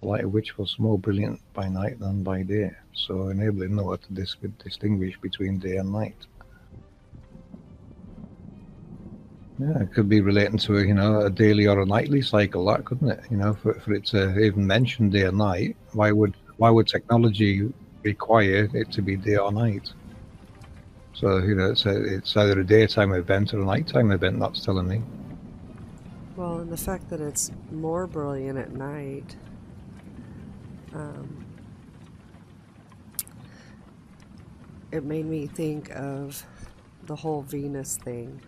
the light of which was more brilliant by night than by day, so enabling Noah to distinguish between day and night. Yeah, it could be relating to a daily or a nightly cycle, that couldn't it? For it to even mention day and night, why would technology require it to be day or night? So it's either a daytime event or a nighttime event. That's telling me. Well, and the fact that it's more brilliant at night, it made me think of the whole Venus thing.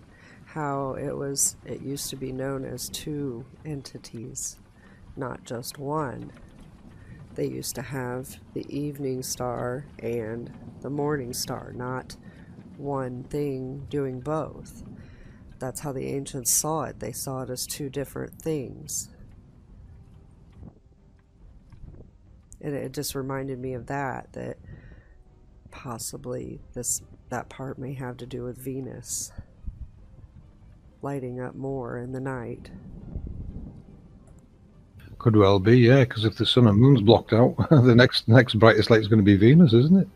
How it used to be known as 2 entities, not just one. They used to have the evening star and the morning star, not one thing doing both. That's how the ancients saw it. They saw it as 2 different things. And it just reminded me of that possibly that part may have to do with Venus lighting up more in the night. Could well be, yeah, because if the sun and moon's blocked out, the next brightest light is going to be Venus, isn't it?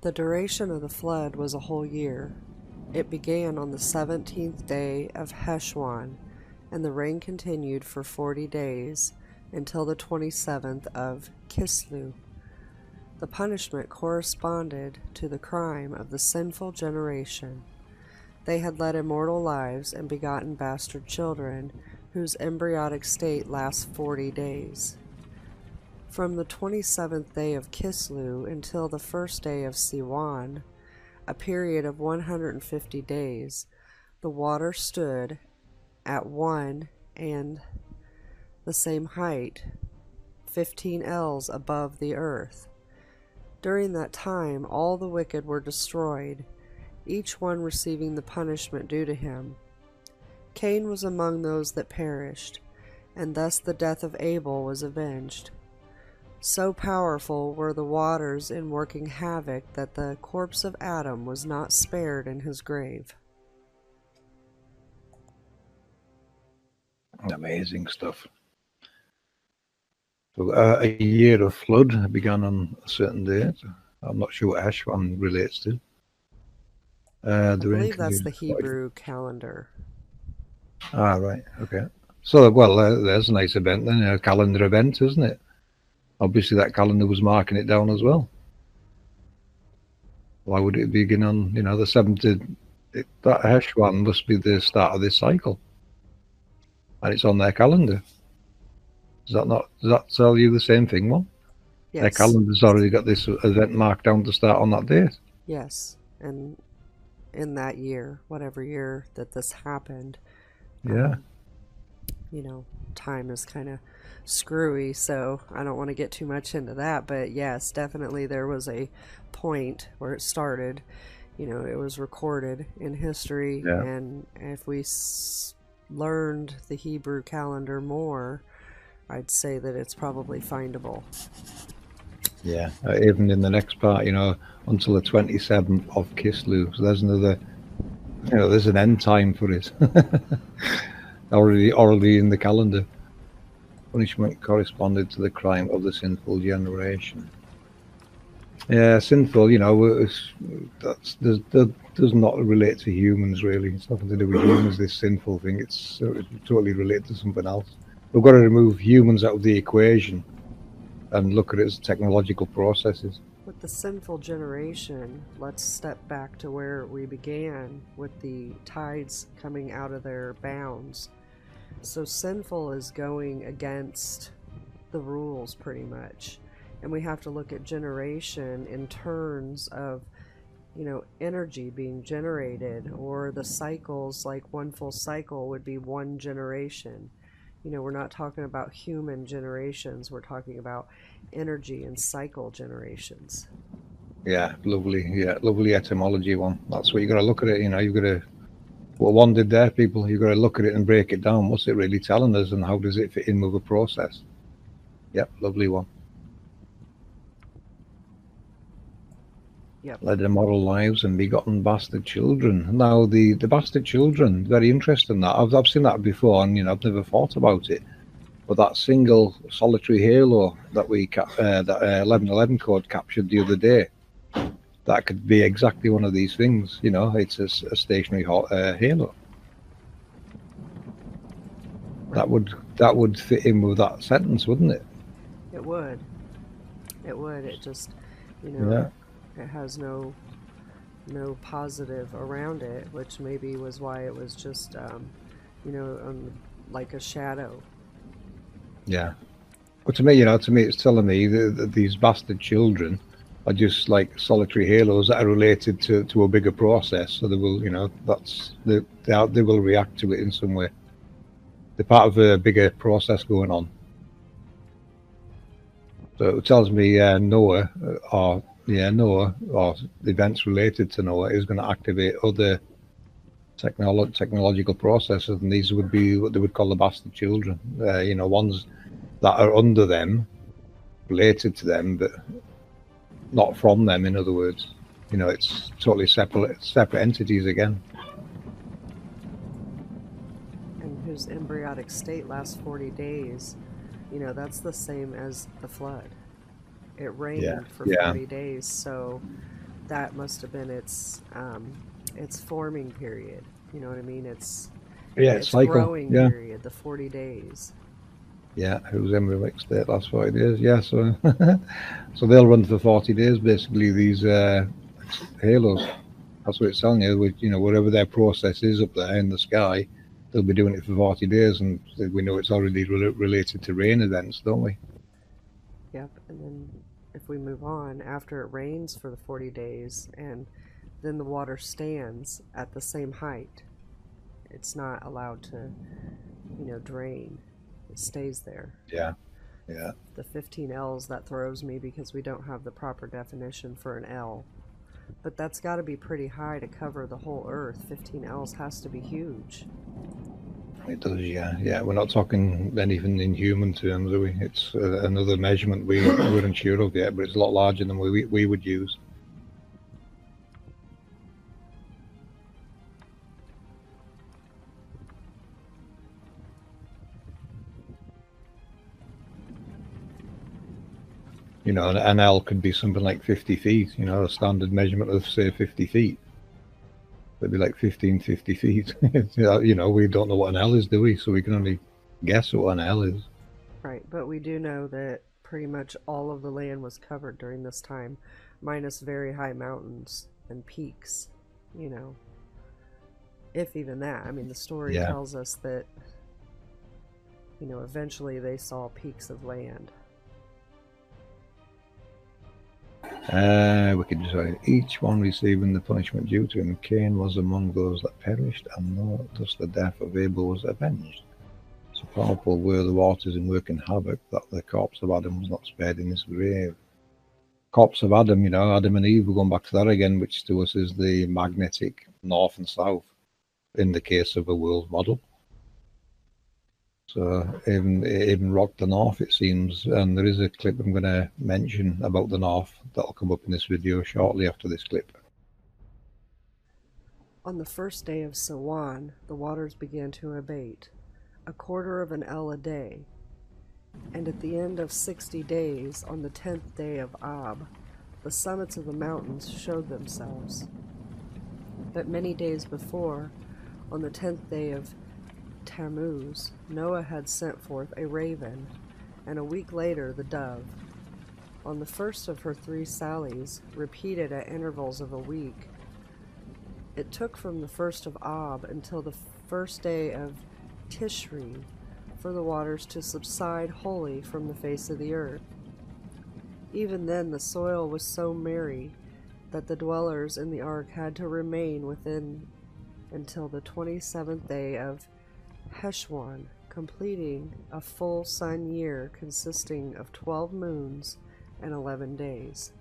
The duration of the flood was a whole year. It began on the 17th day of Heshwan, and the rain continued for 40 days, until the 27th of Kislew. The punishment corresponded to the crime of the sinful generation. They had led immortal lives and begotten bastard children, whose embryonic state lasts 40 days. From the 27th day of Kislew until the first day of Siwan, a period of 150 days, the water stood at one and the same height, 15 ells above the earth. During that time all the wicked were destroyed, each one receiving the punishment due to him. Cain was among those that perished, and thus the death of Abel was avenged. So powerful were the waters in working havoc that the corpse of Adam was not spared in his grave. Amazing stuff. So a year of flood began on a certain date. I'm not sure what Heshwan relates to. I believe that's the Hebrew calendar. Ah, right. Okay. So, well, there's a nice event then, a calendar event, isn't it? Obviously, that calendar was marking it down as well. Why would it begin on, the 7th? That Heshwan must be the start of this cycle. And it's on their calendar. Does that tell you the same thing, Mom? Yes. Their calendar's already got this event marked down to start on that date. Yes, and in that year, whatever year that this happened, yeah, time is kind of screwy, so I don't want to get too much into that. But yes, definitely there was a point where it started. It was recorded in history, and if we learned the Hebrew calendar more, I'd say that it's probably findable. Yeah, even in the next part, until the 27th of Kislew. So there's another, there's an end time for it. already in the calendar. Punishment corresponded to the crime of the sinful generation. Yeah, sinful, that does not relate to humans, really. It's nothing to do with humans, this sinful thing. It's totally related to something else. We've got to remove humans out of the equation and look at it as technological processes. With the sinful generation, let's step back to where we began with the tides coming out of their bounds. So sinful is going against the rules pretty much. And we have to look at generation in terms of, energy being generated, or the cycles, like one full cycle would be one generation. We're not talking about human generations, we're talking about energy and cycle generations. Yeah, lovely etymology one. That's what you got to look at it, you've got to, what one did there, people, you've got to look at it and break it down. What's it really telling us, and how does it fit in with the process? Yep, lovely one. Yep. Led immoral lives and begotten bastard children. Now, the bastard children, very interesting. That I've seen that before, and I've never thought about it. But that single solitary halo that that 1111 code captured the other day, that could be exactly one of these things. It's a stationary halo. That would fit in with that sentence, wouldn't it? It would. It just, it has no positive around it, which maybe was why it was just, like a shadow. Yeah. But to me, it's telling me that these bastard children are just like solitary halos that are related to a bigger process. So they will, they will react to it in some way. They're part of a bigger process going on. So it tells me Noah, or events related to Noah, is going to activate other technological processes, and these would be what they would call the bastard children. Ones that are under them, related to them, but not from them. In other words, it's totally separate entities again. And whose embryonic state lasts 40 days. That's the same as the flood. It rained for 40 days, so that must have been its forming period. You know what I mean? It's cycle. Growing period, the 40 days. Yeah, who's Emily State last 40 days? Yeah, so so they'll run for 40 days basically. These halos. That's what it's telling you. With, you know, whatever their process is up there in the sky, they'll be doing it for 40 days, and we know it's already related to rain events, don't we? Yep, and then if we move on, after it rains for the 40 days and then the water stands at the same height, it's not allowed to, you know, drain. It stays there. Yeah, yeah. The 15 L's, that throws me because we don't have the proper definition for an L. But that's got to be pretty high to cover the whole Earth. 15 L's has to be huge. It does, yeah. Yeah, we're not talking anything in human terms, are we? It's another measurement we weren't sure of yet, but it's a lot larger than we would use. You know, an L could be something like 50 feet, you know, a standard measurement of, say, 50 feet. It'd be like 50 feet. You know, we don't know what an L is, do we? So we can only guess what an L is. Right, but we do know that pretty much all of the land was covered during this time, minus very high mountains and peaks, you know. If even that. I mean, the story tells us that, you know, eventually they saw peaks of land. We could decide each one receiving the punishment due to him. Cain was among those that perished, and thus the death of Abel was avenged. So powerful were the waters in working havoc that the corpse of Adam was not spared in his grave. Corpse of Adam, you know, Adam and Eve, we're going back to that again, which to us is the magnetic north and south in the case of a world model. So even rocked the north, it seems, and there is a clip I'm going to mention about the north that'll come up in this video shortly after this clip. On the first day of Siwan, the waters began to abate, 1/4 of an L a day, and at the end of 60 days, on the 10th day of Ab, the summits of the mountains showed themselves. But many days before, on the 10th day of Tammuz, Noah had sent forth a raven, and a week later the dove. On the first of her 3 sallies, repeated at intervals of a week, it took from the 1st of Ab until the 1st day of Tishri for the waters to subside wholly from the face of the earth. Even then the soil was so merry that the dwellers in the ark had to remain within until the 27th day of Heshwan, completing a full sun year consisting of 12 moons and 11 days.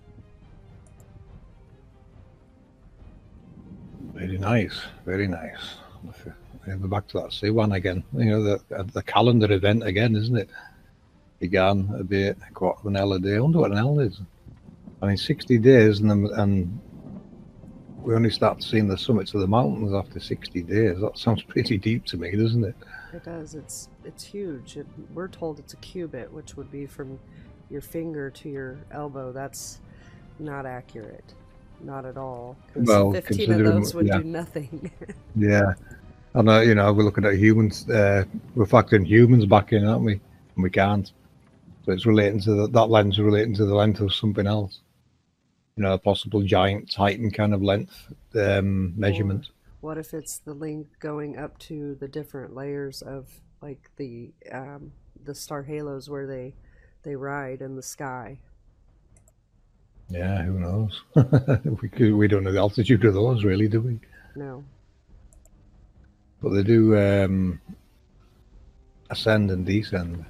Very nice, very nice. We're back to that C1 again. You know, the calendar event again, isn't it? Began a bit, 1/4 of an L a day. I wonder what an L is. I mean, 60 days, and we only start seeing the summits of the mountains after 60 days. That sounds pretty deep to me, doesn't it? It does. It's huge. We're told it's a cubit, which would be from your finger to your elbow. That's not accurate. Not at all. Well, 15 of those would do nothing. Yeah. I know, you know, we're looking at humans, we're factoring humans back in, aren't we? And we can't. So it's relating to that length relating to the length of something else. You know, a possible giant Titan kind of length measurement. Or what if it's the length going up to the different layers of, like, the star halos where they ride in the sky? Yeah, who knows? we don't know the altitude of those, really, do we? No. But they do ascend and descend.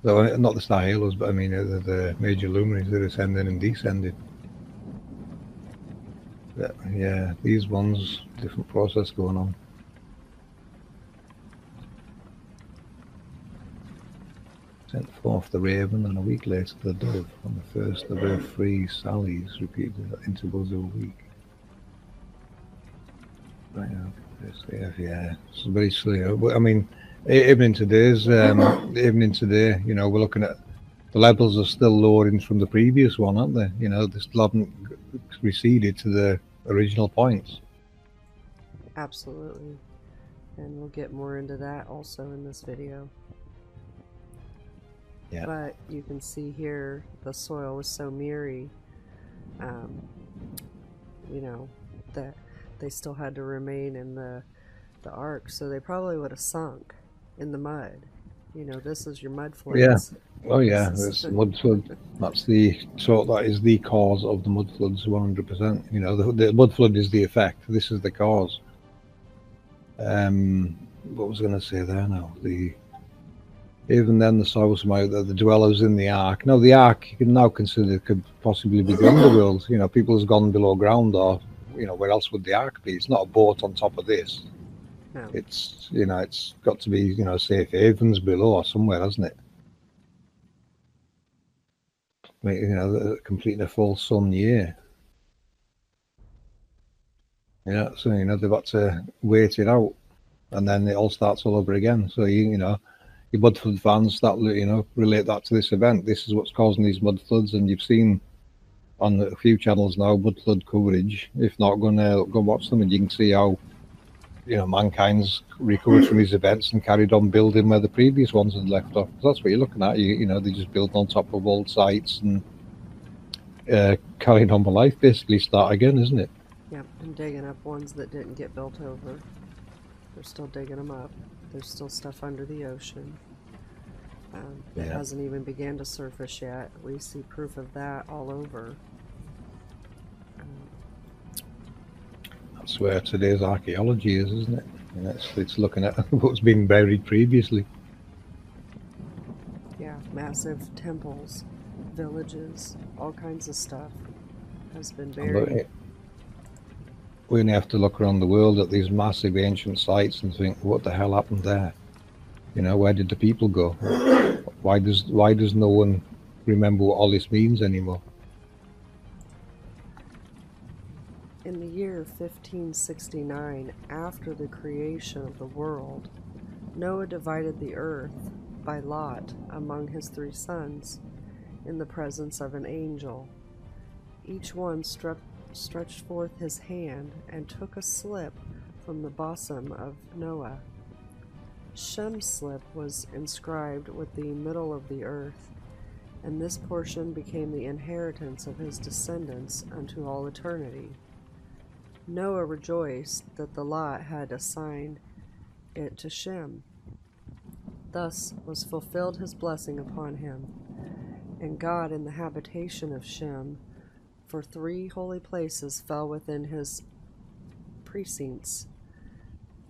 So, not the star halos, but I mean the major luminaries, they're ascending and descending. But, yeah, these ones, different process going on. Sent forth the raven, and a week later the dove. On the first of her 3 sallies, repeated at intervals of a week. Right, yeah, it's very slow. But I mean, even in today's, you know, we're looking at the levels are still lowering from the previous one, aren't they? You know, they still haven't receded to the original points. Absolutely. And we'll get more into that also in this video. Yeah. But you can see here the soil was so miry, you know, that they still had to remain in the ark, so they probably would have sunk in the mud. You know, this is your mud floods. Yeah. Oh yeah, it's mud flood. That is the cause of the mud floods, 100%. You know, the mud flood is the effect. This is the cause. What was I going to say there now? Even then, the soil was the dwellers in the ark. Now, the ark you can now consider could possibly be the underworld. You know, people has gone below ground, or you know, where else would the ark be? It's not a boat on top of this. No. It's, you know, it's got to be, you know, safe havens below or somewhere, hasn't it? You know, completing a full sun year. Yeah, so you know they've got to wait it out, and then it all starts all over again. So you know, your mud flood fans start, you know, relate that to this event. This is what's causing these mud floods, and you've seen on a few channels now mud flood coverage. If not, go watch them, and you can see how, you know, mankind's recovered from these events and carried on building where the previous ones had left off. That's what you're looking at. You know, they just build on top of old sites and carrying on with life, basically start again, isn't it? Yep, and digging up ones that didn't get built over. They're still digging them up. There's still stuff under the ocean that hasn't even began to surface yet. We see proof of that all over. That's where today's archaeology is, isn't it? You know, it's looking at what's been buried previously. Yeah, massive temples, villages, all kinds of stuff has been buried. We only have to look around the world at these massive ancient sites and think, what the hell happened there? You know, where did the people go? Why does no one remember what all this means anymore? In the year 1569, after the creation of the world, Noah divided the earth by lot among his 3 sons in the presence of an angel. Each one stretched forth his hand and took a slip from the bosom of Noah. Shem's slip was inscribed with the middle of the earth, and this portion became the inheritance of his descendants unto all eternity. Noah rejoiced that the lot had assigned it to Shem. Thus was fulfilled his blessing upon him, and God in the habitation of Shem, for 3 holy places fell within his precincts: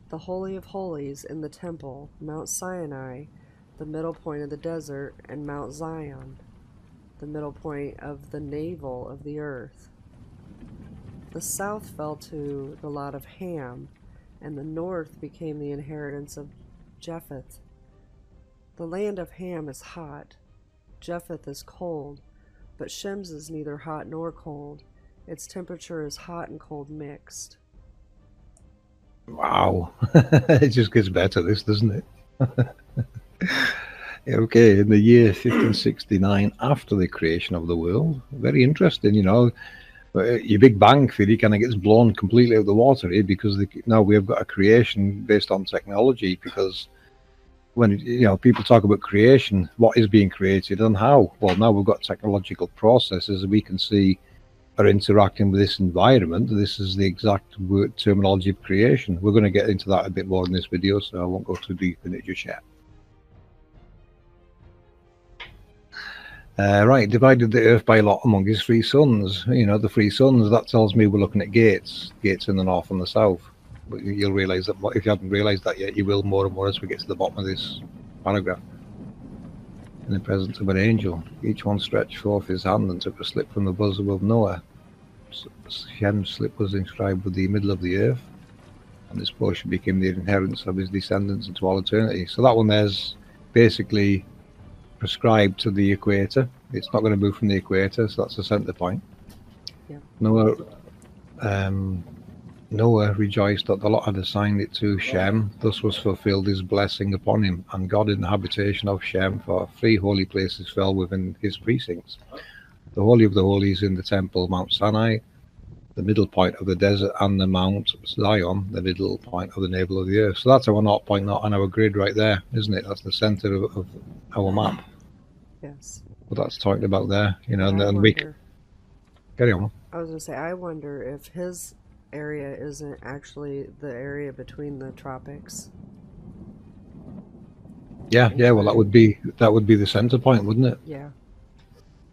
the Holy of Holies in the temple, Mount Sinai, the middle point of the desert, and Mount Zion, the middle point of the navel of the earth. The south fell to the lot of Ham, and the north became the inheritance of Japheth. The land of Ham is hot, Japheth is cold, but Shem's is neither hot nor cold. Its temperature is hot and cold mixed. Wow. It just gets better, this, doesn't it? Okay, in the year 1569, after the creation of the world, very interesting, you know, your Big Bang theory kind of gets blown completely out of the water here, because now we've got a creation based on technology. Because when, you know, people talk about creation, what is being created and how? Well, now we've got technological processes we can see are interacting with this environment. This is the exact terminology of creation. We're going to get into that a bit more in this video, so I won't go too deep in it just yet. Right, divided the earth by lot among his 3 sons. You know, the 3 sons, that tells me we're looking at gates in the north and the south. But you'll realise that, if you haven't realised that yet, you will more and more as we get to the bottom of this paragraph. In the presence of an angel, each one stretched forth his hand and took a slip from the bosom of Noah. Shem's slip was inscribed with the middle of the earth, and this portion became the inheritance of his descendants into all eternity. So that one there's basically prescribed to the equator. It's not going to move from the equator, so that's the center point. Yeah. Noah rejoiced that the lot had assigned it to Shem. Thus was fulfilled his blessing upon him, and God in the habitation of Shem, for 3 holy places fell within his precincts: the Holy of the Holies in the temple, Mount Sinai, the middle point of the desert, and the Mount Zion, the middle point of the navel of the earth. So that's our 0.0 on our grid right there, isn't it? That's the center of our map. Yes. But that's talked about there, you know, But I and we wonder, carry on. I was going to say, I wonder if his area isn't actually the area between the tropics. Yeah, yeah. Well, that would be the center point, wouldn't it? Yeah.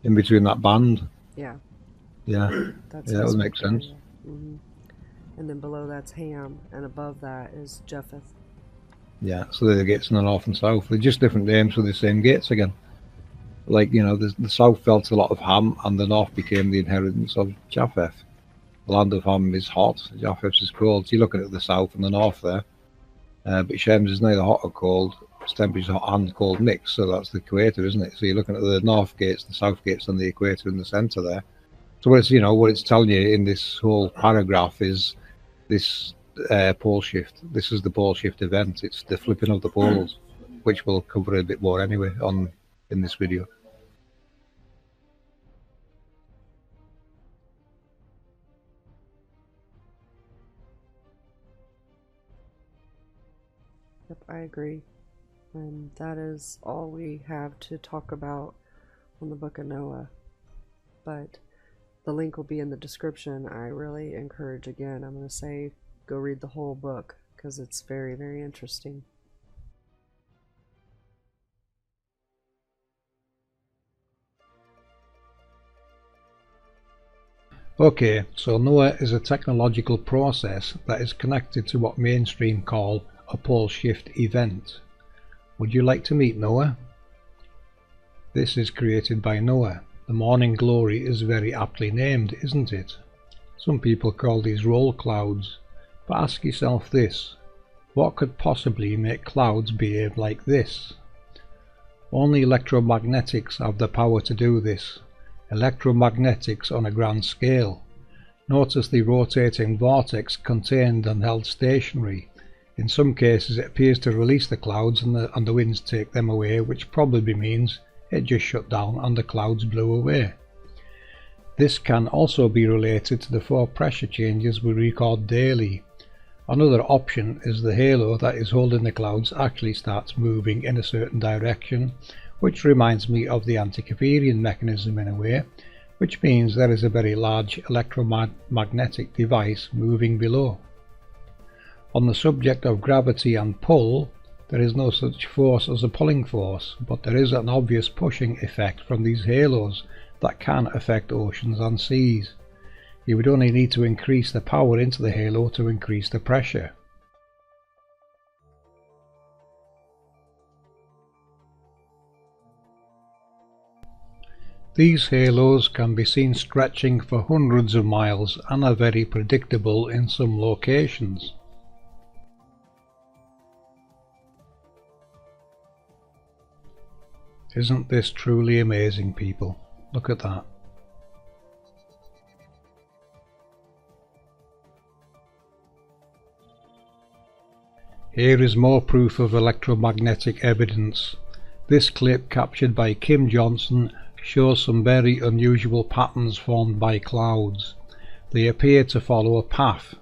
In between that band. Yeah. Yeah, That's yeah, that would make sense. Mm-hmm. And then below that's Ham, and above that is Japheth. Yeah, so they're the gates in the north and south. They're just different names for the same gates again. Like, you know, the south felt a lot of Ham, and the north became the inheritance of Japheth. The land of Ham is hot, Japheth is cold. So you're looking at the south and the north there. But Shem's is neither hot or cold. Its temperature hot and cold mixed, so that's the equator, isn't it? So you're looking at the north gates, the south gates, and the equator in the centre there. So what it's telling you in this whole paragraph is this pole shift. This is the pole shift event. It's the flipping of the poles, which we'll cover a bit more anyway in this video. Yep, I agree. And that is all we have to talk about on the Book of Noah. But the link will be in the description. I really encourage, again, I'm going to say go read the whole book because it's very, very interesting. Okay, so Noah is a technological process that is connected to what mainstream call a pole shift event. Would you like to meet Noah? This is created by Noah. The morning glory is very aptly named, isn't it? Some people call these roll clouds, but ask yourself this: what could possibly make clouds behave like this? Only electromagnetics have the power to do this. Electromagnetics on a grand scale. Notice the rotating vortex contained and held stationary. In some cases it appears to release the clouds and the winds take them away, which probably means it just shut down and the clouds blew away. This can also be related to the 4 pressure changes we record daily. Another option is the halo that is holding the clouds actually starts moving in a certain direction, which reminds me of the Antikytherian mechanism in a way, which means there is a very large electromagnetic device moving below. On the subject of gravity and pull, there is no such force as a pulling force, but there is an obvious pushing effect from these halos that can affect oceans and seas. You would only need to increase the power into the halo to increase the pressure. These halos can be seen stretching for hundreds of miles and are very predictable in some locations. Isn't this truly amazing, people? Look at that. Here is more proof of electromagnetic evidence. This clip, captured by Kim Johnson, shows some very unusual patterns formed by clouds. They appear to follow a path.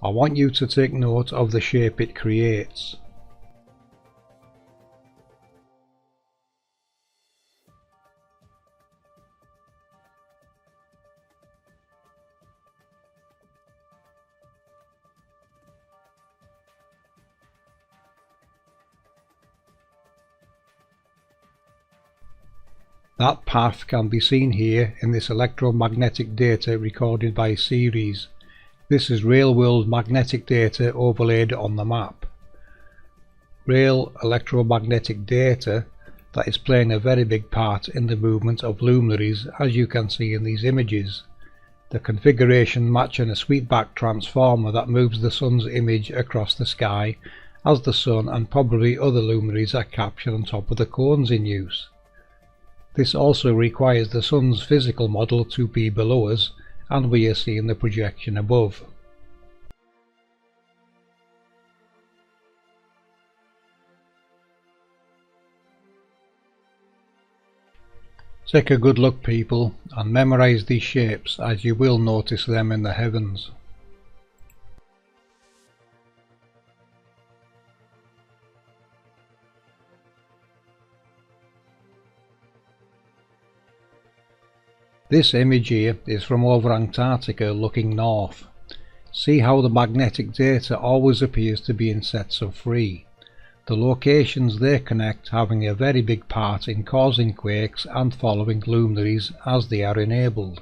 I want you to take note of the shape it creates. That path can be seen here in this electromagnetic data recorded by Ceres. This is real-world magnetic data overlaid on the map. Real electromagnetic data that is playing a very big part in the movement of luminaries, as you can see in these images. The configuration matching a sweepback transformer that moves the sun's image across the sky as the sun and probably other luminaries are captured on top of the cones in use. This also requires the sun's physical model to be below us, and we are seeing the projection above. Take a good look, people, and memorize these shapes, as you will notice them in the heavens. This image here is from over Antarctica looking north. See how the magnetic data always appears to be in sets of 3. The locations they connect having a very big part in causing quakes and following luminaries as they are enabled.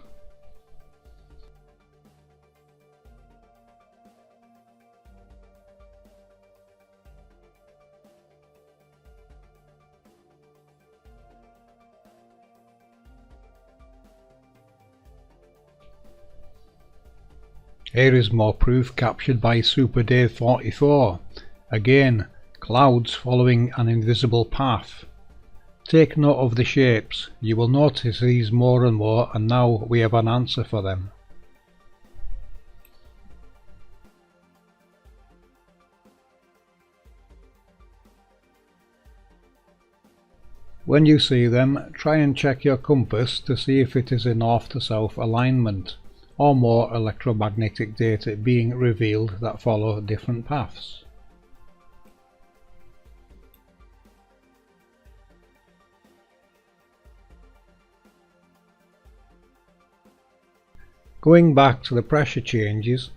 Here is more proof captured by Super Dave 44. Again, clouds following an invisible path. Take note of the shapes. You will notice these more and more, and now we have an answer for them. When you see them, try and check your compass to see if it is a north to south alignment, or more electromagnetic data being revealed that follow different paths. Going back to the pressure changes,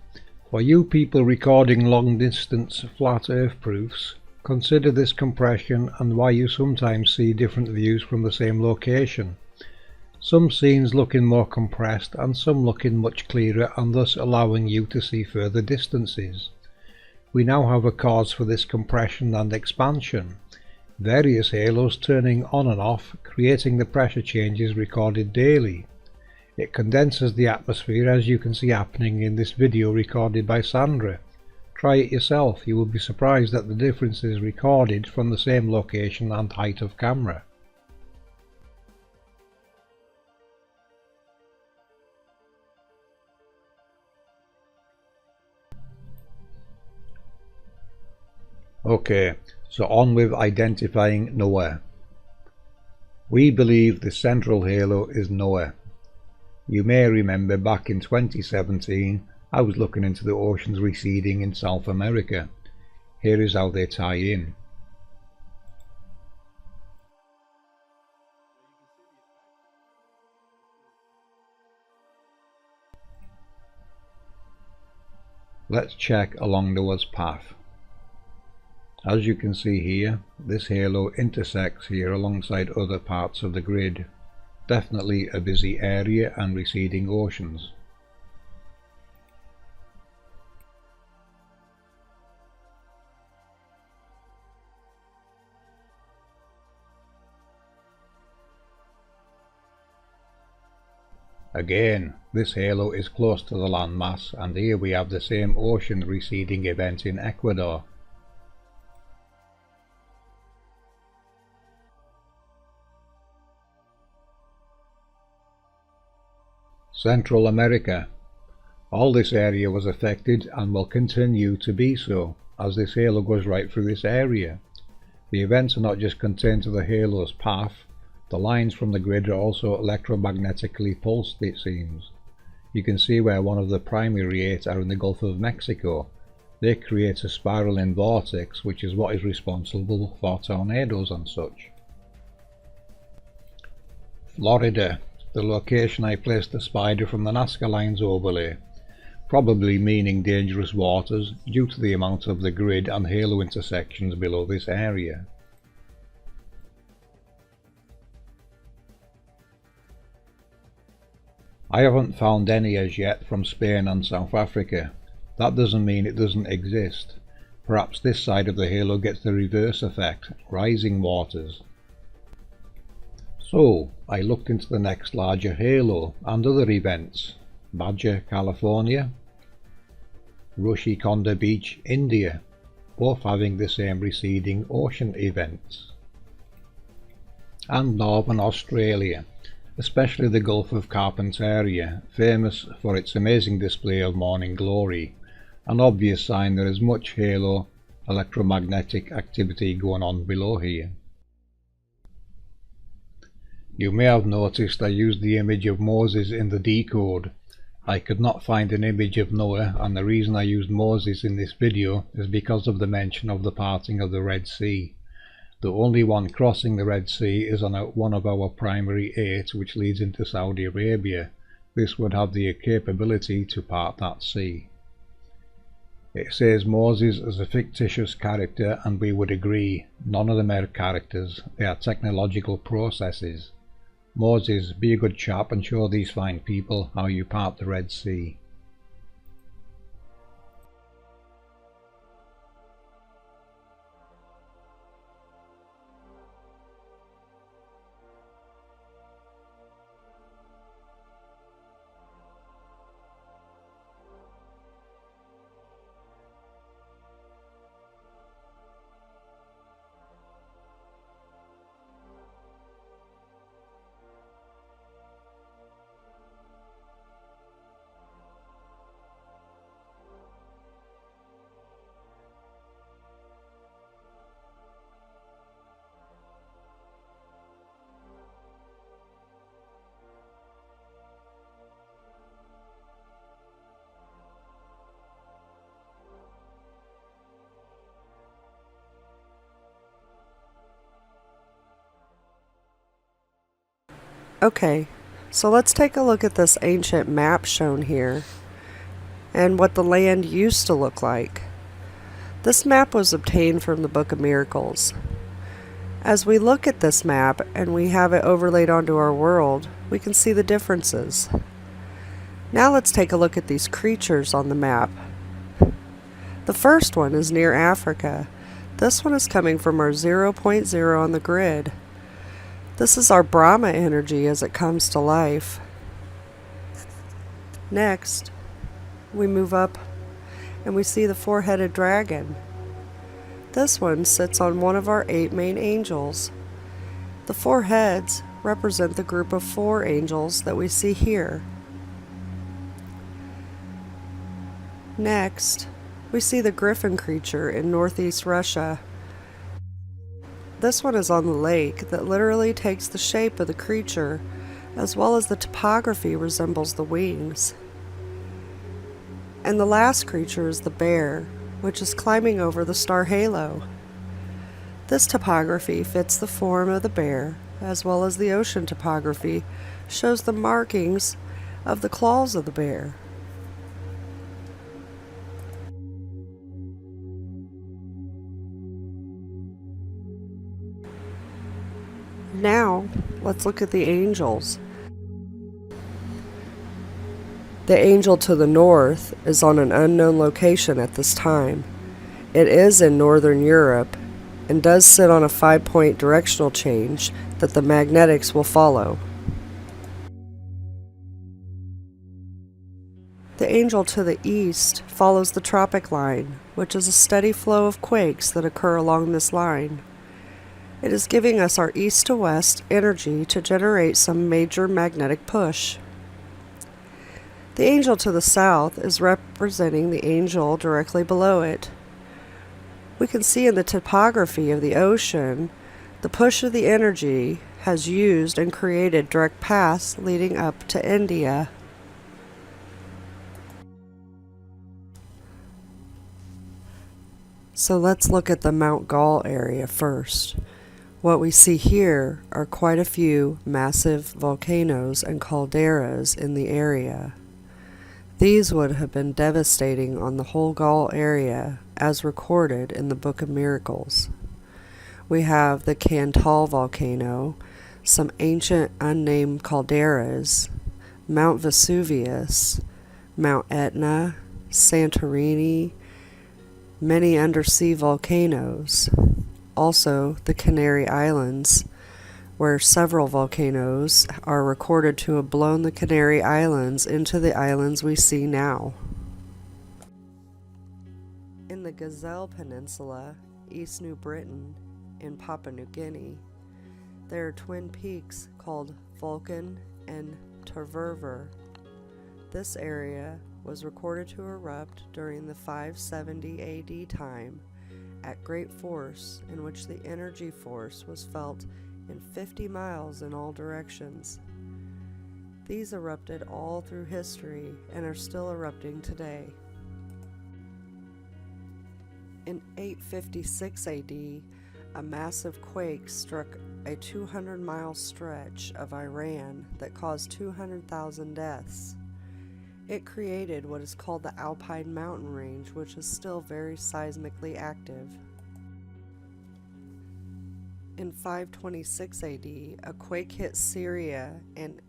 for you people recording long distance flat earth proofs, consider this compression and why you sometimes see different views from the same location. Some scenes looking more compressed and some looking much clearer, and thus allowing you to see further distances. We now have a cause for this compression and expansion. Various halos turning on and off, creating the pressure changes recorded daily. It condenses the atmosphere, as you can see happening in this video recorded by Sandra. Try it yourself, you will be surprised at the differences recorded from the same location and height of camera. Okay, so on with identifying Noah. We believe the central halo is Noah. You may remember back in 2017 I was looking into the oceans receding in South America. Here is how they tie in. Let's check along Noah's path. As you can see here, this halo intersects here alongside other parts of the grid. Definitely a busy area and receding oceans. Again, this halo is close to the landmass, and here we have the same ocean receding event in Ecuador. Central America. All this area was affected and will continue to be so, as this halo goes right through this area. The events are not just contained to the halo's path, the lines from the grid are also electromagnetically pulsed, it seems. You can see where one of the primary 8 are in the Gulf of Mexico. They create a spiraling vortex, which is what is responsible for tornadoes and such. Florida. The location I placed the spider from the Nazca lines overlay, probably meaning dangerous waters due to the amount of the grid and halo intersections below this area. I haven't found any as yet from Spain and South Africa. That doesn't mean it doesn't exist. Perhaps this side of the halo gets the reverse effect, rising waters. So, I looked into the next larger halo and other events. Badger, California, Rushikonda Beach, India, both having the same receding ocean events. And Northern Australia, especially the Gulf of Carpentaria, famous for its amazing display of morning glory, an obvious sign there is much halo electromagnetic activity going on below here. You may have noticed I used the image of Moses in the decode. I could not find an image of Noah, and the reason I used Moses in this video is because of the mention of the parting of the Red Sea. The only one crossing the Red Sea is on one of our primary 8, which leads into Saudi Arabia. This would have the capability to part that sea. It says Moses is a fictitious character, and we would agree. None of them are characters, they are technological processes. Moses, be a good chap and show these fine people how you part the Red Sea. Okay, so let's take a look at this ancient map shown here and what the land used to look like. This map was obtained from the Book of Miracles. As we look at this map and we have it overlaid onto our world, we can see the differences. Now let's take a look at these creatures on the map. The first one is near Africa. This one is coming from our 0.0 on the grid. This is our Brahma energy as it comes to life. Next, we move up and we see the four-headed dragon. This one sits on one of our 8 main angels. The 4 heads represent the group of 4 angels that we see here. Next, we see the griffin creature in northeast Russia. This one is on the lake that literally takes the shape of the creature, as well as the topography resembles the wings. And the last creature is the bear, which is climbing over the star halo. This topography fits the form of the bear, as well as the ocean topography shows the markings of the claws of the bear. Now, let's look at the angels. The angel to the north is on an unknown location at this time. It is in northern Europe and does sit on a 5-point directional change that the magnetics will follow. The angel to the east follows the tropic line, which is a steady flow of quakes that occur along this line. It is giving us our east to west energy to generate some major magnetic push. The angel to the south is representing the angel directly below it. We can see in the topography of the ocean, the push of the energy has used and created direct paths leading up to India. So let's look at the Mount Gaul area first. What we see here are quite a few massive volcanoes and calderas in the area. These would have been devastating on the whole Gaul area, as recorded in the Book of Miracles. We have the Cantal volcano, some ancient unnamed calderas, Mount Vesuvius, Mount Etna, Santorini, many undersea volcanoes. Also, the Canary Islands, where several volcanoes are recorded to have blown the Canary Islands into the islands we see now. In the Gazelle Peninsula, East New Britain, in Papua New Guinea, there are twin peaks called Vulcan and Terverver. This area was recorded to erupt during the 570 AD time at great force, in which the energy force was felt in 50 miles in all directions. These erupted all through history and are still erupting today. In 856 AD, a massive quake struck a 200-mile stretch of Iran that caused 200,000 deaths. It created what is called the Alpine mountain range, which is still very seismically active. In 526 AD, a quake hit Syria and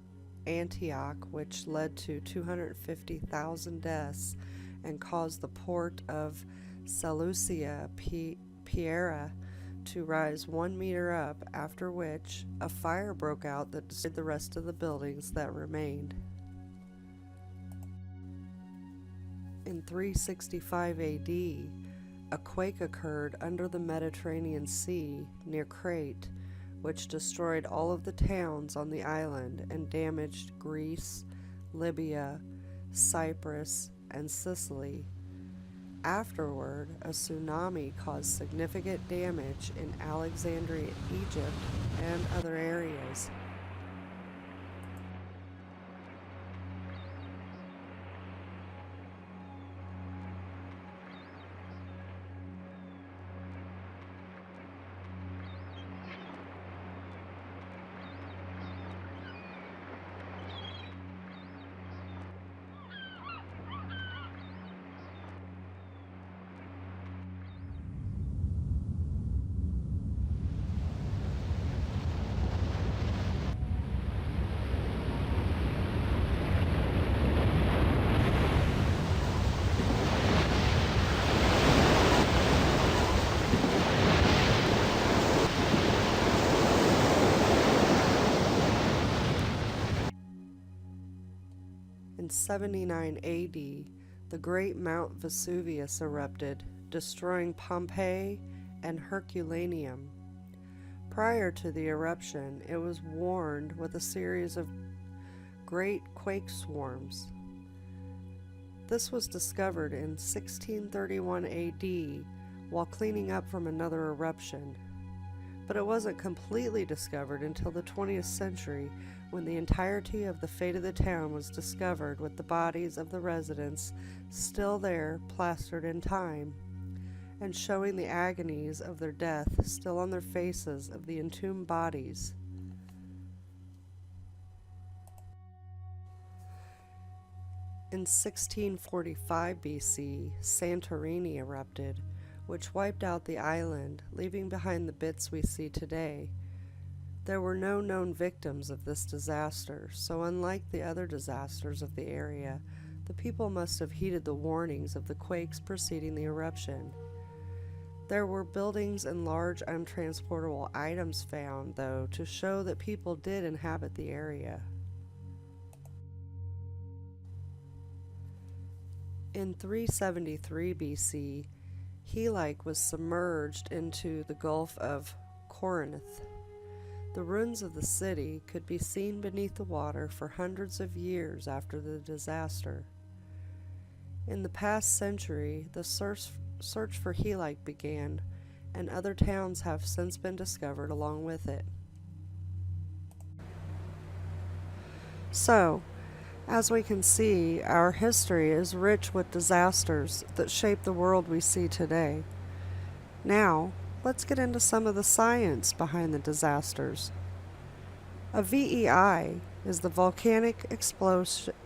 Antioch, which led to 250,000 deaths and caused the port of Seleucia Pera to rise 1 meter up, after which a fire broke out that destroyed the rest of the buildings that remained. In 365 AD, a quake occurred under the Mediterranean Sea near Crete, which destroyed all of the towns on the island and damaged Greece, Libya, Cyprus, and Sicily. Afterward, a tsunami caused significant damage in Alexandria, Egypt, and other areas. In 79 AD, the great Mount Vesuvius erupted, destroying Pompeii and Herculaneum. Prior to the eruption, it was warned with a series of great quake swarms. This was discovered in 1631 AD while cleaning up from another eruption, but it wasn't completely discovered until the 20th century, when the entirety of the fate of the town was discovered, with the bodies of the residents still there, plastered in time, and showing the agonies of their death still on their faces of the entombed bodies. In 1645 BC, Santorini erupted, which wiped out the island, leaving behind the bits we see today. There were no known victims of this disaster, so unlike the other disasters of the area, the people must have heeded the warnings of the quakes preceding the eruption. There were buildings and large untransportable items found, though, to show that people did inhabit the area. In 373 BC, Helike was submerged into the Gulf of Corinth. The ruins of the city could be seen beneath the water for hundreds of years after the disaster. In the past century, the search for Helike began, and other towns have since been discovered along with it. So, as we can see, our history is rich with disasters that shape the world we see today. Now, let's get into some of the science behind the disasters. A VEI is the Volcanic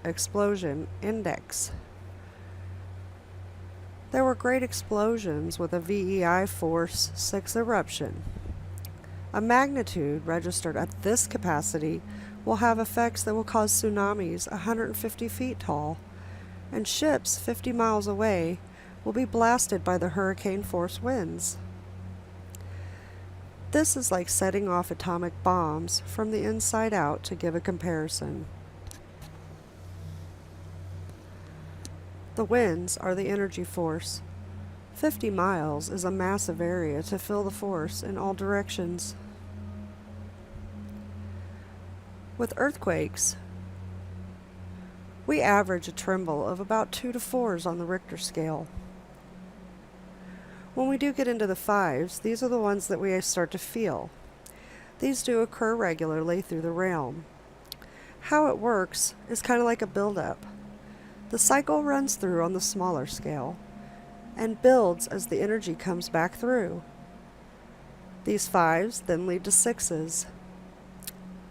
Explosion Index. There were great explosions with a VEI force 6 eruption. A magnitude registered at this capacity will have effects that will cause tsunamis 150 feet tall, and ships 50 miles away will be blasted by the hurricane force winds. This is like setting off atomic bombs from the inside out, to give a comparison. The winds are the energy force. 50 miles is a massive area to feel the force in all directions. With earthquakes, we average a tremble of about 2 to 4s on the Richter scale. When we do get into the 5s, these are the ones that we start to feel. These do occur regularly through the realm. How it works is kind of like a build-up. The cycle runs through on the smaller scale and builds as the energy comes back through. These 5s then lead to 6s.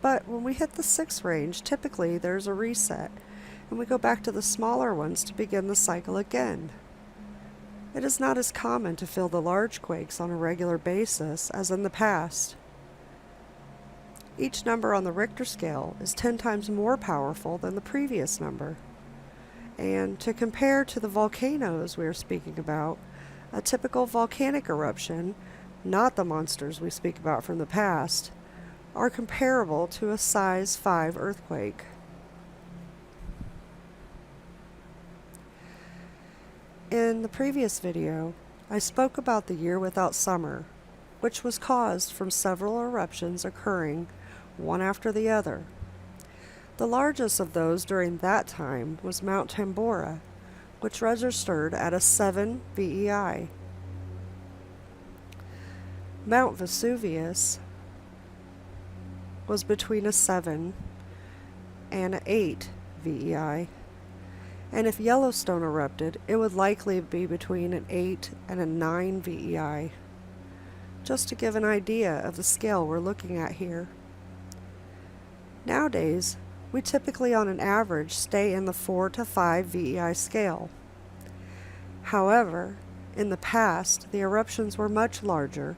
But when we hit the 6 range, typically there's a reset, and we go back to the smaller ones to begin the cycle again. It is not as common to feel the large quakes on a regular basis as in the past. Each number on the Richter scale is 10 times more powerful than the previous number. And to compare to the volcanoes we are speaking about, a typical volcanic eruption, not the monsters we speak about from the past, are comparable to a size 5 earthquake. In the previous video, I spoke about the year without summer, which was caused from several eruptions occurring one after the other. The largest of those during that time was Mount Tambora, which registered at a 7 VEI. Mount Vesuvius was between a 7 and an 8 VEI, and if Yellowstone erupted, it would likely be between an 8 and a 9 VEI, just to give an idea of the scale we're looking at here. Nowadays, we typically on an average stay in the 4 to 5 VEI scale. However, in the past, the eruptions were much larger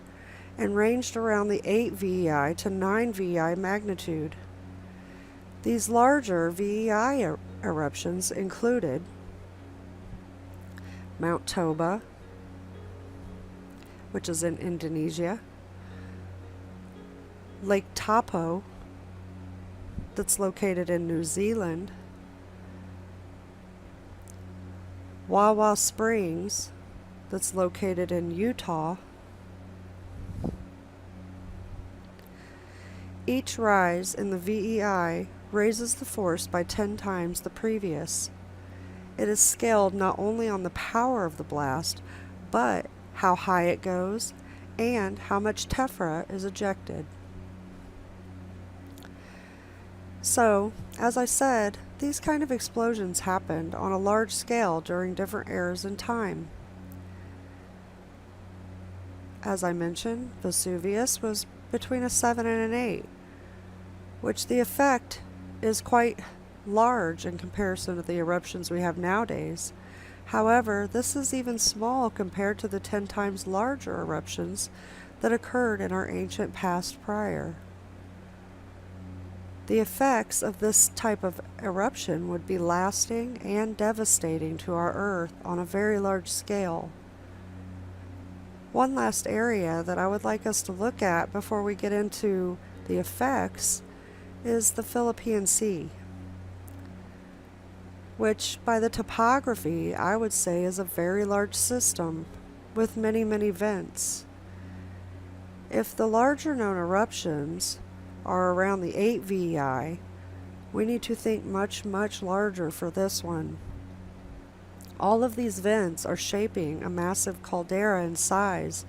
and ranged around the 8 VEI to 9 VEI magnitude. These larger VEI eruptions included Mount Toba, which is in Indonesia, Lake Taupo, that's located in New Zealand, Wawa Springs, that's located in Utah. Each rise in the VEI raises the force by 10 times the previous. It is scaled not only on the power of the blast, but how high it goes and how much tephra is ejected. So, as I said, these kind of explosions happened on a large scale during different eras in time. As I mentioned, Vesuvius was between a 7 and an 8, which the effect is quite large in comparison to the eruptions we have nowadays. However, this is even small compared to the 10 times larger eruptions that occurred in our ancient past prior. The effects of this type of eruption would be lasting and devastating to our Earth on a very large scale. One last area that I would like us to look at before we get into the effects is the Philippine Sea, which by the topography I would say is a very large system with many, many vents. If the larger known eruptions are around the 8 VEI, we need to think much, much larger for this one. All of these vents are shaping a massive caldera in size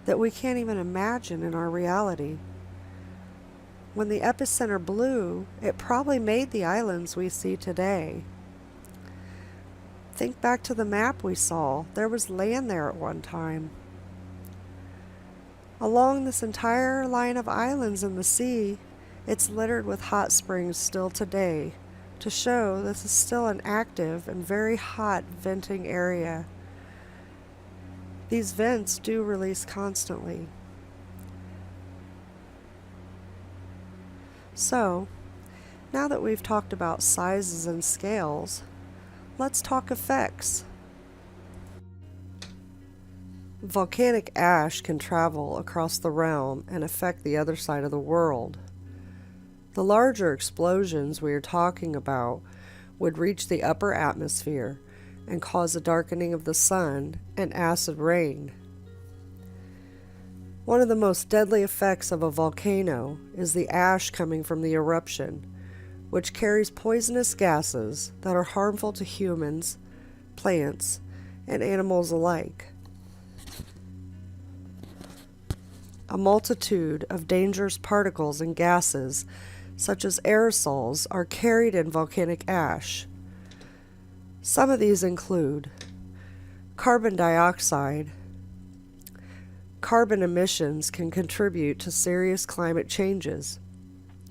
that we can't even imagine in our reality. When the epicenter blew, it probably made the islands we see today. Think back to the map we saw. There was land there at one time. Along this entire line of islands in the sea, it's littered with hot springs still today, to show this is still an active and very hot venting area. These vents do release constantly. So, now that we've talked about sizes and scales, let's talk effects. Volcanic ash can travel across the realm and affect the other side of the world. The larger explosions we are talking about would reach the upper atmosphere and cause a darkening of the sun and acid rain. One of the most deadly effects of a volcano is the ash coming from the eruption, which carries poisonous gases that are harmful to humans, plants, and animals alike. A multitude of dangerous particles and gases, such as aerosols, are carried in volcanic ash. Some of these include carbon dioxide, Carbon emissions can contribute to serious climate changes,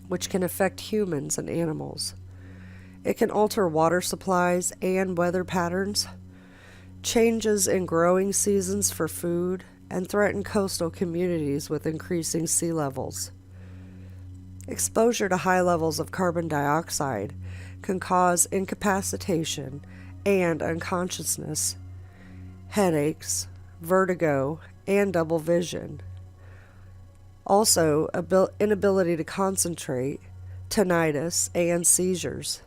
which can affect humans and animals. It can alter water supplies and weather patterns, changes in growing seasons for food, and threaten coastal communities with increasing sea levels. Exposure to high levels of carbon dioxide can cause incapacitation and unconsciousness, headaches, vertigo, and double vision. Also, inability to concentrate, tinnitus, and seizures.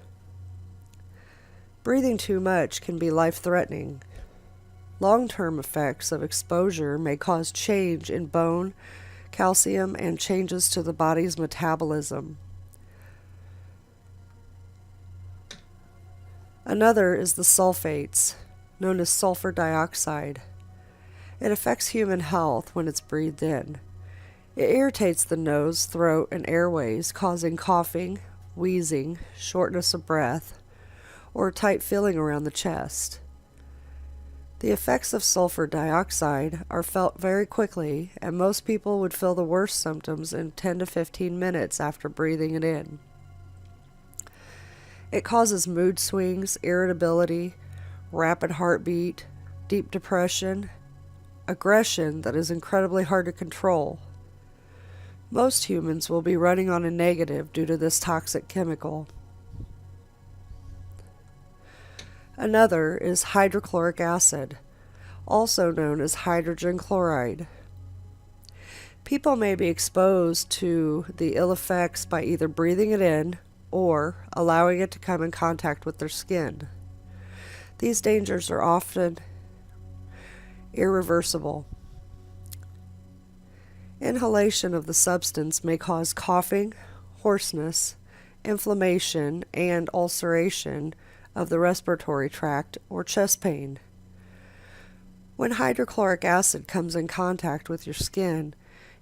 Breathing too much can be life-threatening. Long-term effects of exposure may cause change in bone, calcium, and changes to the body's metabolism. Another is the sulfates, known as sulfur dioxide. It affects human health when it's breathed in. It irritates the nose, throat, and airways, causing coughing, wheezing, shortness of breath, or a tight feeling around the chest. The effects of sulfur dioxide are felt very quickly, and most people would feel the worst symptoms in 10 to 15 minutes after breathing it in. It causes mood swings, irritability, rapid heartbeat, deep depression, aggression that is incredibly hard to control. Most humans will be running on a negative due to this toxic chemical. Another is hydrochloric acid, also known as hydrogen chloride. People may be exposed to the ill effects by either breathing it in or allowing it to come in contact with their skin. These dangers are often irreversible. Inhalation of the substance may cause coughing, hoarseness, inflammation, and ulceration of the respiratory tract or chest pain. When hydrochloric acid comes in contact with your skin,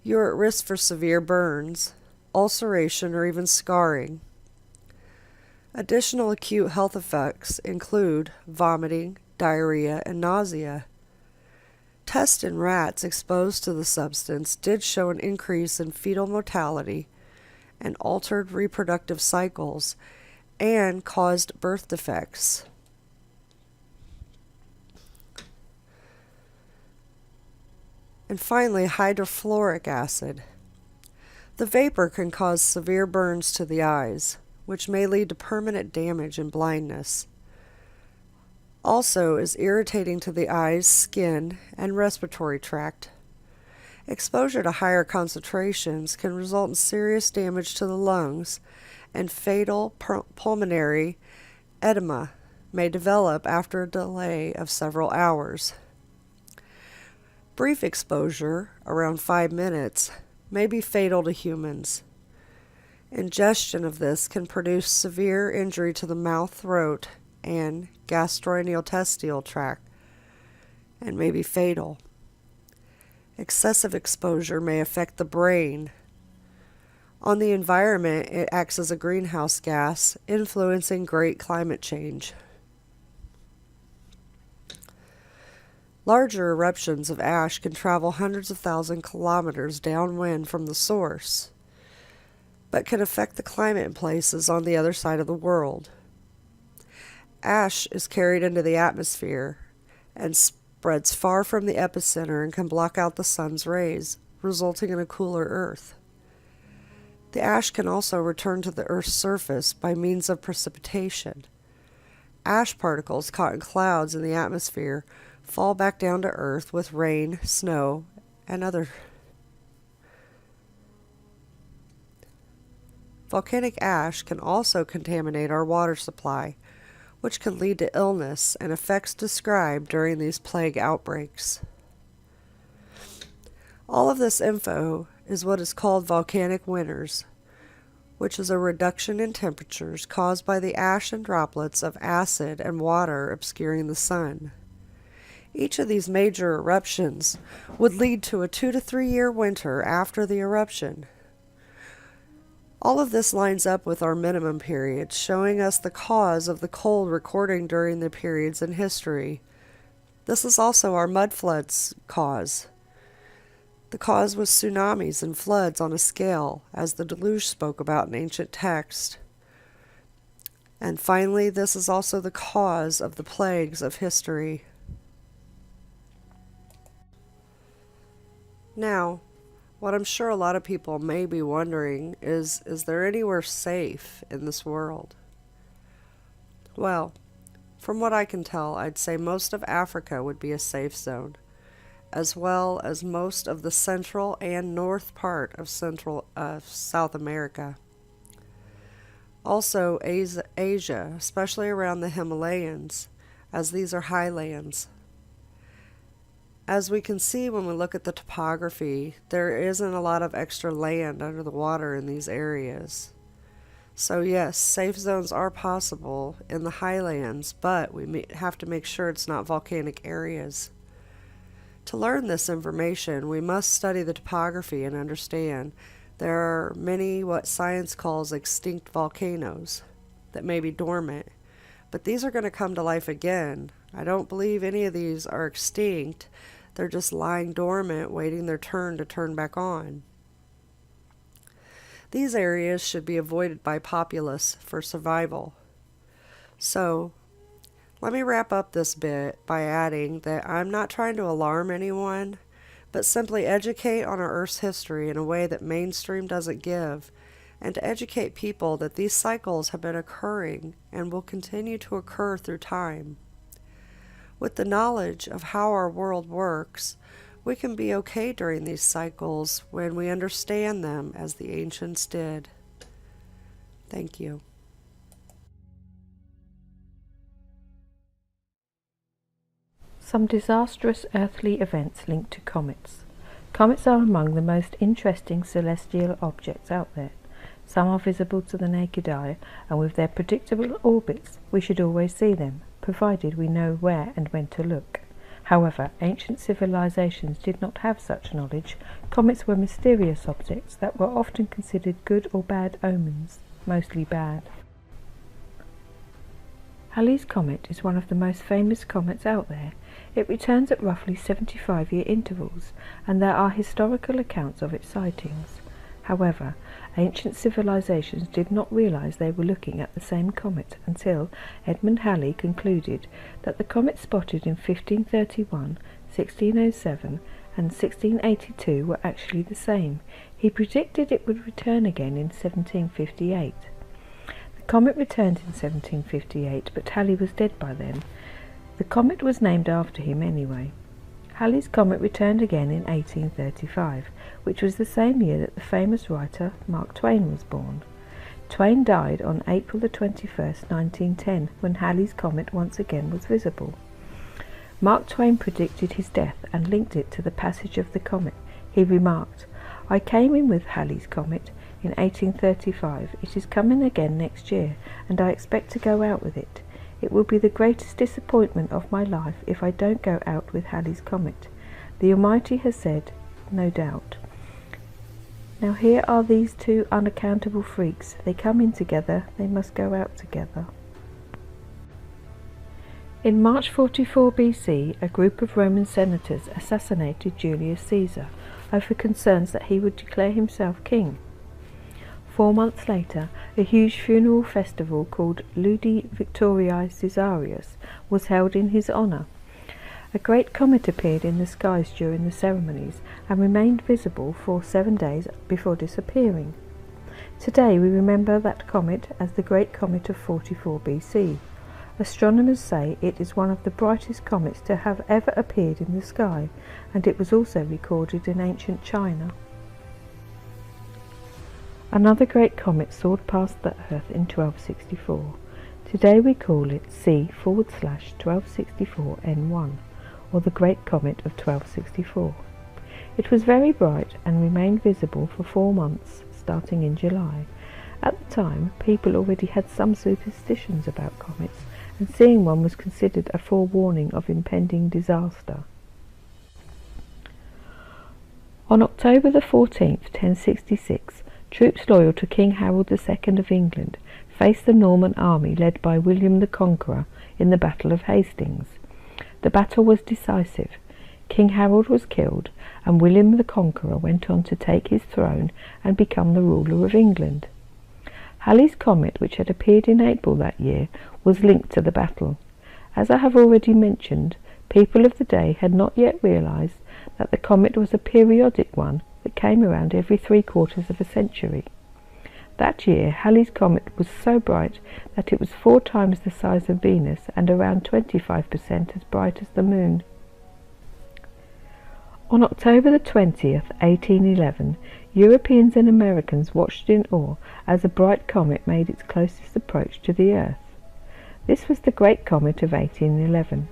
you are at risk for severe burns, ulceration, or even scarring. Additional acute health effects include vomiting, diarrhea, and nausea. Tests in rats exposed to the substance did show an increase in fetal mortality and altered reproductive cycles and caused birth defects. And finally, hydrofluoric acid. The vapor can cause severe burns to the eyes, which may lead to permanent damage and blindness. Also is irritating to the eyes, skin, and respiratory tract. Exposure to higher concentrations can result in serious damage to the lungs, and fatal pulmonary edema may develop after a delay of several hours. Brief exposure, around 5 minutes, may be fatal to humans. Ingestion of this can produce severe injury to the mouth, throat, and gastrointestinal tract, and may be fatal. Excessive exposure may affect the brain. On the environment, it acts as a greenhouse gas, influencing great climate change. Larger eruptions of ash can travel hundreds of thousands of kilometers downwind from the source, but can affect the climate in places on the other side of the world. Ash is carried into the atmosphere and spreads far from the epicenter and can block out the sun's rays, resulting in a cooler Earth. The ash can also return to the Earth's surface by means of precipitation. Ash particles caught in clouds in the atmosphere fall back down to Earth with rain, snow, and other. Volcanic ash can also contaminate our water supply, which can lead to illness and effects described during these plague outbreaks. All of this info is what is called volcanic winters, which is a reduction in temperatures caused by the ash and droplets of acid and water obscuring the sun. Each of these major eruptions would lead to a 2 to 3 year winter after the eruption. All of this lines up with our minimum periods, showing us the cause of the cold recording during the periods in history. This is also our mud floods cause. The cause was tsunamis and floods on a scale, as the deluge spoke about in ancient texts. And finally, this is also the cause of the plagues of history. Now, what I'm sure a lot of people may be wondering is there anywhere safe in this world? Well, from what I can tell, I'd say most of Africa would be a safe zone, as well as most of the central and north part of South America. Also Asia, especially around the Himalayas, as these are highlands. As we can see when we look at the topography, there isn't a lot of extra land under the water in these areas. So yes, safe zones are possible in the highlands, but we have to make sure it's not volcanic areas. To learn this information, we must study the topography and understand there are many what science calls extinct volcanoes that may be dormant, but these are going to come to life again. I don't believe any of these are extinct. They're just lying dormant, waiting their turn to turn back on. These areas should be avoided by populace for survival. So, let me wrap up this bit by adding that I'm not trying to alarm anyone, but simply educate on our Earth's history in a way that mainstream doesn't give, and to educate people that these cycles have been occurring and will continue to occur through time. With the knowledge of how our world works, we can be okay during these cycles when we understand them as the ancients did. Thank you. Some disastrous earthly events linked to comets. Comets are among the most interesting celestial objects out there. Some are visible to the naked eye, and with their predictable orbits, we should always see them, provided we know where and when to look. However, ancient civilizations did not have such knowledge. Comets were mysterious objects that were often considered good or bad omens, mostly bad. Halley's Comet is one of the most famous comets out there. It returns at roughly 75-year intervals, and there are historical accounts of its sightings. However, ancient civilizations did not realize they were looking at the same comet until Edmund Halley concluded that the comet spotted in 1531, 1607 and 1682 were actually the same. He predicted it would return again in 1758. The comet returned in 1758, but Halley was dead by then. The comet was named after him anyway. Halley's Comet returned again in 1835, which was the same year that the famous writer Mark Twain was born. Twain died on April the 21st, 1910, when Halley's Comet once again was visible. Mark Twain predicted his death and linked it to the passage of the comet. He remarked, "I came in with Halley's Comet in 1835. It is coming again next year, and I expect to go out with it. It will be the greatest disappointment of my life if I don't go out with Halley's Comet. The Almighty has said, no doubt." Now here are these two unaccountable freaks. They come in together, they must go out together. In March 44 BC, a group of Roman senators assassinated Julius Caesar over concerns that he would declare himself king. 4 months later, a huge funeral festival called Ludi Victoriae Caesarius was held in his honour. A great comet appeared in the skies during the ceremonies and remained visible for 7 days before disappearing. Today we remember that comet as the Great Comet of 44 BC. Astronomers say it is one of the brightest comets to have ever appeared in the sky, and it was also recorded in ancient China. Another great comet soared past the Earth in 1264. Today we call it C/1264 N1, or the Great Comet of 1264. It was very bright and remained visible for 4 months, starting in July. At the time, people already had some superstitions about comets, and seeing one was considered a forewarning of impending disaster. On October the 14th, 1066, troops loyal to King Harold II of England faced the Norman army led by William the Conqueror in the Battle of Hastings. The battle was decisive. King Harold was killed, and William the Conqueror went on to take his throne and become the ruler of England. Halley's Comet, which had appeared in April that year, was linked to the battle. As I have already mentioned, people of the day had not yet realised that the comet was a periodic one that came around every 3/4 of a century. That year, Halley's Comet was so bright that it was 4 times the size of Venus and around 25% as bright as the Moon. On October the 20th, 1811, Europeans and Americans watched in awe as a bright comet made its closest approach to the Earth. This was the Great Comet of 1811.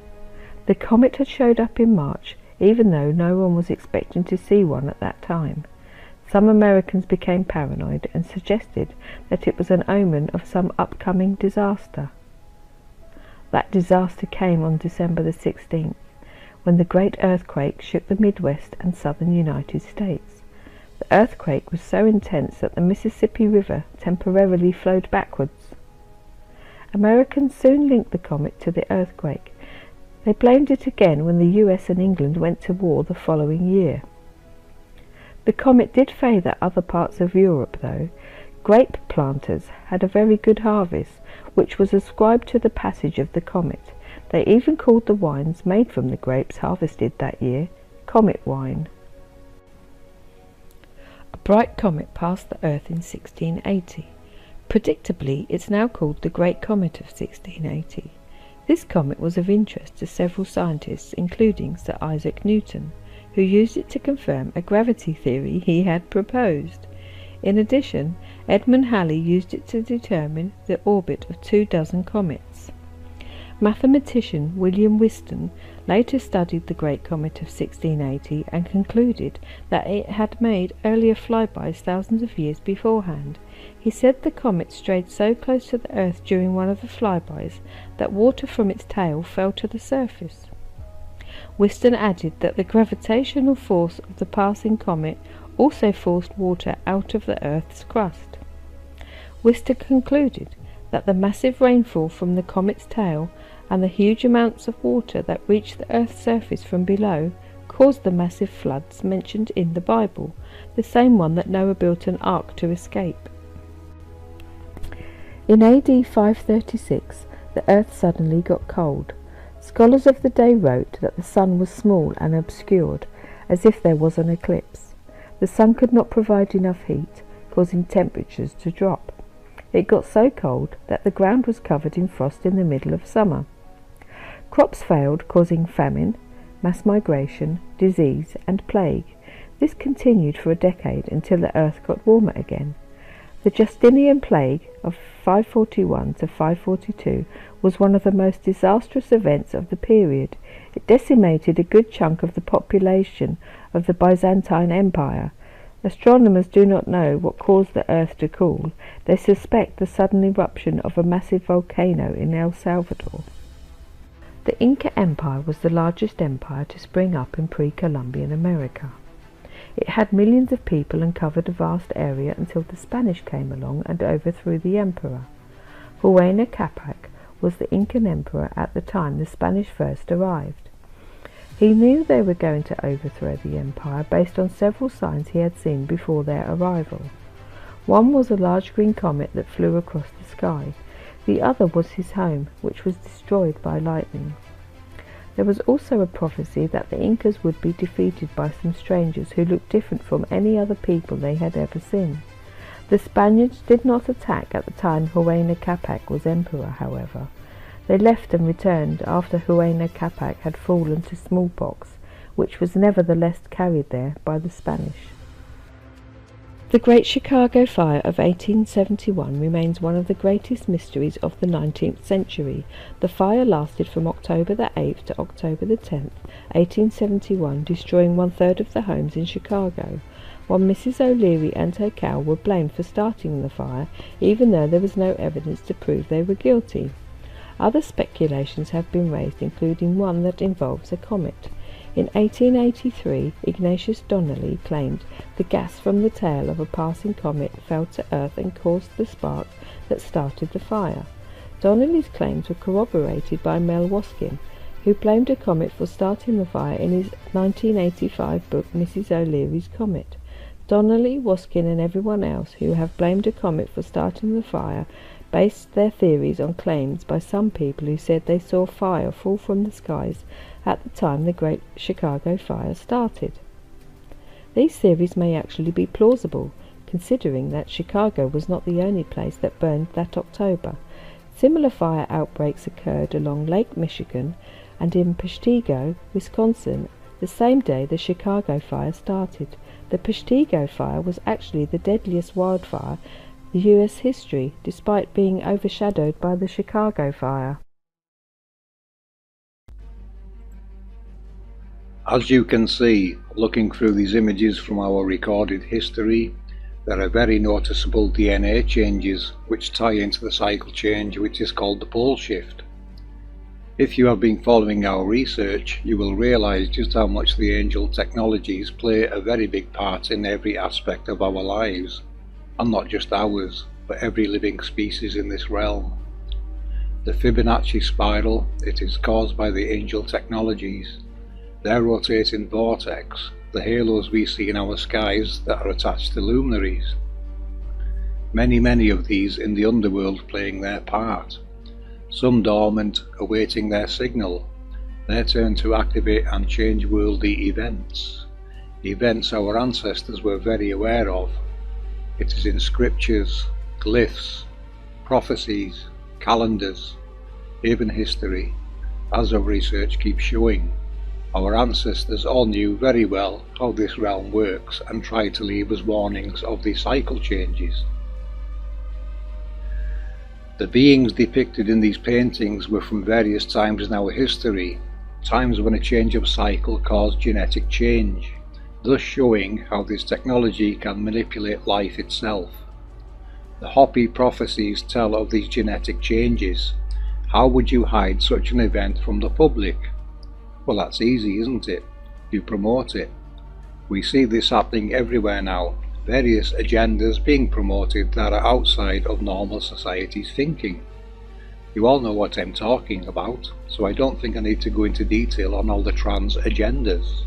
The comet had showed up in March, even though no one was expecting to see one at that time. Some Americans became paranoid and suggested that it was an omen of some upcoming disaster. That disaster came on December the 16th, when the great earthquake shook the Midwest and southern United States. The earthquake was so intense that the Mississippi River temporarily flowed backwards. Americans soon linked the comet to the earthquake. They blamed it again when the US and England went to war the following year. The comet did favour other parts of Europe, though. Grape planters had a very good harvest, which was ascribed to the passage of the comet. They even called the wines made from the grapes harvested that year comet wine. A bright comet passed the Earth in 1680. Predictably, it's now called the Great Comet of 1680. This comet was of interest to several scientists, including Sir Isaac Newton, who used it to confirm a gravity theory he had proposed. In addition, Edmund Halley used it to determine the orbit of 24 comets. Mathematician William Whiston later studied the Great Comet of 1680 and concluded that it had made earlier flybys thousands of years beforehand. He said the comet strayed so close to the Earth during one of the flybys that water from its tail fell to the surface. Whiston added that the gravitational force of the passing comet also forced water out of the Earth's crust. Whiston concluded that the massive rainfall from the comet's tail and the huge amounts of water that reached the Earth's surface from below caused the massive floods mentioned in the Bible, the same one that Noah built an ark to escape. In AD 536, the Earth suddenly got cold. Scholars of the day wrote that the sun was small and obscured, as if there was an eclipse. The sun could not provide enough heat, causing temperatures to drop. It got so cold that the ground was covered in frost in the middle of summer. Crops failed, causing famine, mass migration, disease, and plague. This continued for a decade until the Earth got warmer again. The Justinian plague of 541 to 542 was one of the most disastrous events of the period. It decimated a good chunk of the population of the Byzantine Empire. Astronomers do not know what caused the Earth to cool. They suspect the sudden eruption of a massive volcano in El Salvador. The Inca Empire was the largest empire to spring up in pre-Columbian America. It had millions of people and covered a vast area until the Spanish came along and overthrew the emperor. Huayna Capac was the Incan emperor at the time the Spanish first arrived. He knew they were going to overthrow the empire based on several signs he had seen before their arrival. One was a large green comet that flew across the sky. The other was his home, which was destroyed by lightning. There was also a prophecy that the Incas would be defeated by some strangers who looked different from any other people they had ever seen. The Spaniards did not attack at the time Huayna Capac was emperor, however. They left and returned after Huayna Capac had fallen to smallpox, which was nevertheless carried there by the Spanish. The Great Chicago Fire of 1871 remains one of the greatest mysteries of the 19th century. The fire lasted from October the 8th to October the 10th, 1871, destroying 1/3 of the homes in Chicago, while Mrs. O'Leary and her cow were blamed for starting the fire, even though there was no evidence to prove they were guilty. Other speculations have been raised, including one that involves a comet. In 1883, Ignatius Donnelly claimed the gas from the tail of a passing comet fell to Earth and caused the spark that started the fire. Donnelly's claims were corroborated by Mel Waskin, who blamed a comet for starting the fire in his 1985 book Mrs. O'Leary's Comet. Donnelly, Waskin and everyone else who have blamed a comet for starting the fire based their theories on claims by some people who said they saw fire fall from the skies at the time the Great Chicago Fire started. These theories may actually be plausible, considering that Chicago was not the only place that burned that October. Similar fire outbreaks occurred along Lake Michigan and in Peshtigo, Wisconsin, the same day the Chicago fire started. The Peshtigo fire was actually the deadliest wildfire in U.S. history, despite being overshadowed by the Chicago fire. As you can see, looking through these images from our recorded history, there are very noticeable DNA changes which tie into the cycle change which is called the pole shift. If you have been following our research, you will realize just how much the angel technologies play a very big part in every aspect of our lives, and not just ours, but every living species in this realm. The Fibonacci spiral, it is caused by the angel technologies. Their rotating vortex, the halos we see in our skies that are attached to luminaries. Many of these in the underworld playing their part. Some dormant, awaiting their signal, their turn to activate and change worldly events. Events our ancestors were very aware of. It is in scriptures, glyphs, prophecies, calendars, even history, as our research keeps showing. Our ancestors all knew very well how this realm works and tried to leave us warnings of these cycle changes. The beings depicted in these paintings were from various times in our history, times when a change of cycle caused genetic change, thus showing how this technology can manipulate life itself. The Hopi prophecies tell of these genetic changes. How would you hide such an event from the public? Well, that's easy, isn't it? You promote it. We see this happening everywhere now, various agendas being promoted that are outside of normal society's thinking. You all know what I'm talking about, so I don't think I need to go into detail on all the trans agendas.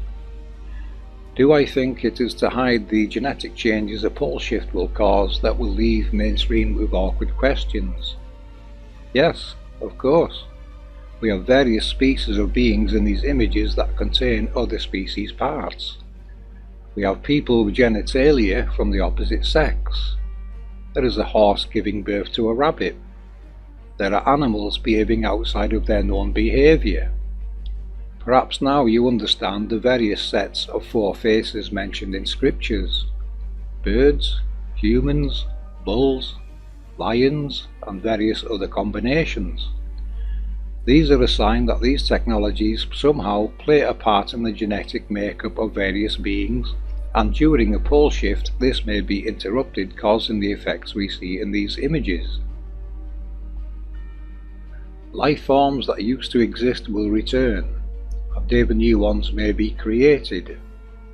Do I think it is to hide the genetic changes a pole shift will cause that will leave mainstream with awkward questions? Yes, of course. We have various species of beings in these images that contain other species parts. We have people with genitalia from the opposite sex. There is a horse giving birth to a rabbit. There are animals behaving outside of their known behaviour. Perhaps now you understand the various sets of four faces mentioned in scriptures. Birds, humans, bulls, lions, and various other combinations. These are a sign that these technologies somehow play a part in the genetic makeup of various beings, and during a pole shift this may be interrupted, causing the effects we see in these images. Life forms that used to exist will return, and even new ones may be created.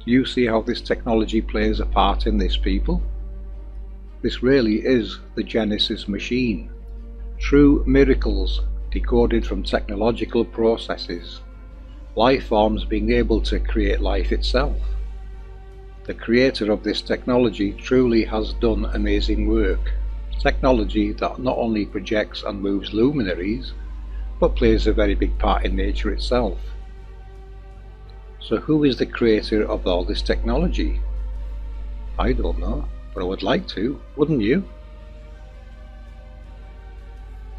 Do you see how this technology plays a part in this, people? This really is the Genesis machine. True miracles decoded from technological processes, life forms being able to create life itself. The creator of this technology truly has done amazing work, technology that not only projects and moves luminaries, but plays a very big part in nature itself. So who is the creator of all this technology? I don't know, but I would like to, wouldn't you?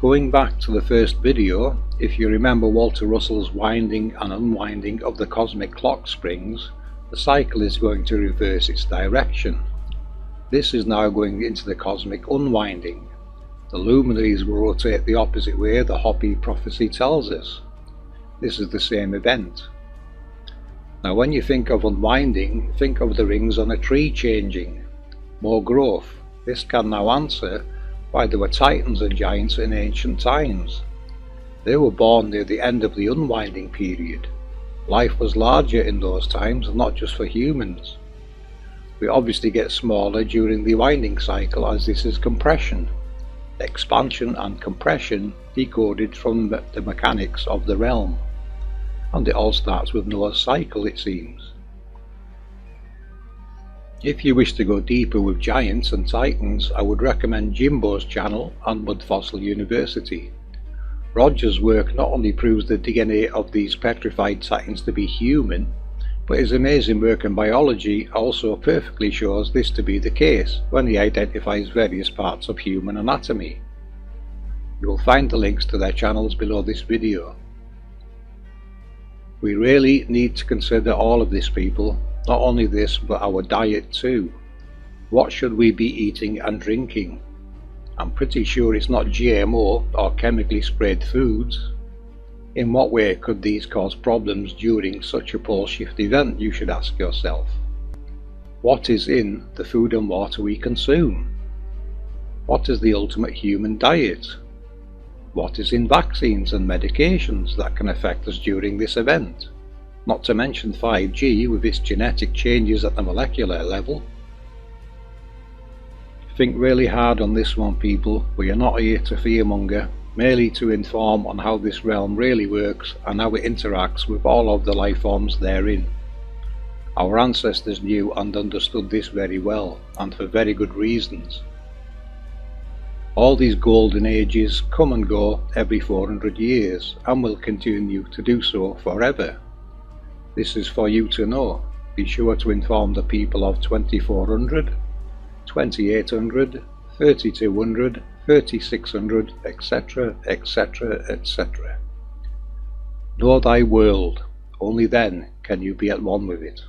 Going back to the first video, if you remember Walter Russell's winding and unwinding of the cosmic clock springs, the cycle is going to reverse its direction. This is now going into the cosmic unwinding. The luminaries will rotate the opposite way the Hopi prophecy tells us. This is the same event. Now when you think of unwinding, think of the rings on a tree changing. More growth. This can now answer why there were titans and giants in ancient times. They were born near the end of the unwinding period. Life was larger in those times, not just for humans. We obviously get smaller during the winding cycle, as this is compression. Expansion and compression decoded from the mechanics of the realm. and it all starts with Noah's cycle, it seems. If you wish to go deeper with giants and titans, I would recommend Jimbo's channel and Mud Fossil University. Roger's work not only proves the DNA of these petrified titans to be human, but his amazing work in biology also perfectly shows this to be the case when he identifies various parts of human anatomy. You will find the links to their channels below this video. We really need to consider all of this, people, not only this but our diet too. What should we be eating and drinking? I'm pretty sure it's not GMO or chemically sprayed foods. In what way could these cause problems during such a pole shift event, you should ask yourself. What is in the food and water we consume? What is the ultimate human diet? What is in vaccines and medications that can affect us during this event? Not to mention 5G with its genetic changes at the molecular level. Think really hard on this one, people. We are not here to fearmonger, merely to inform on how this realm really works and how it interacts with all of the life forms therein. Our ancestors knew and understood this very well, and for very good reasons. All these golden ages come and go every 400 years and will continue to do so forever. This is for you to know. Be sure to inform the people of 2400, 2800, 3200, 3600, etc., etc., etc. Know thy world, only then can you be at one with it.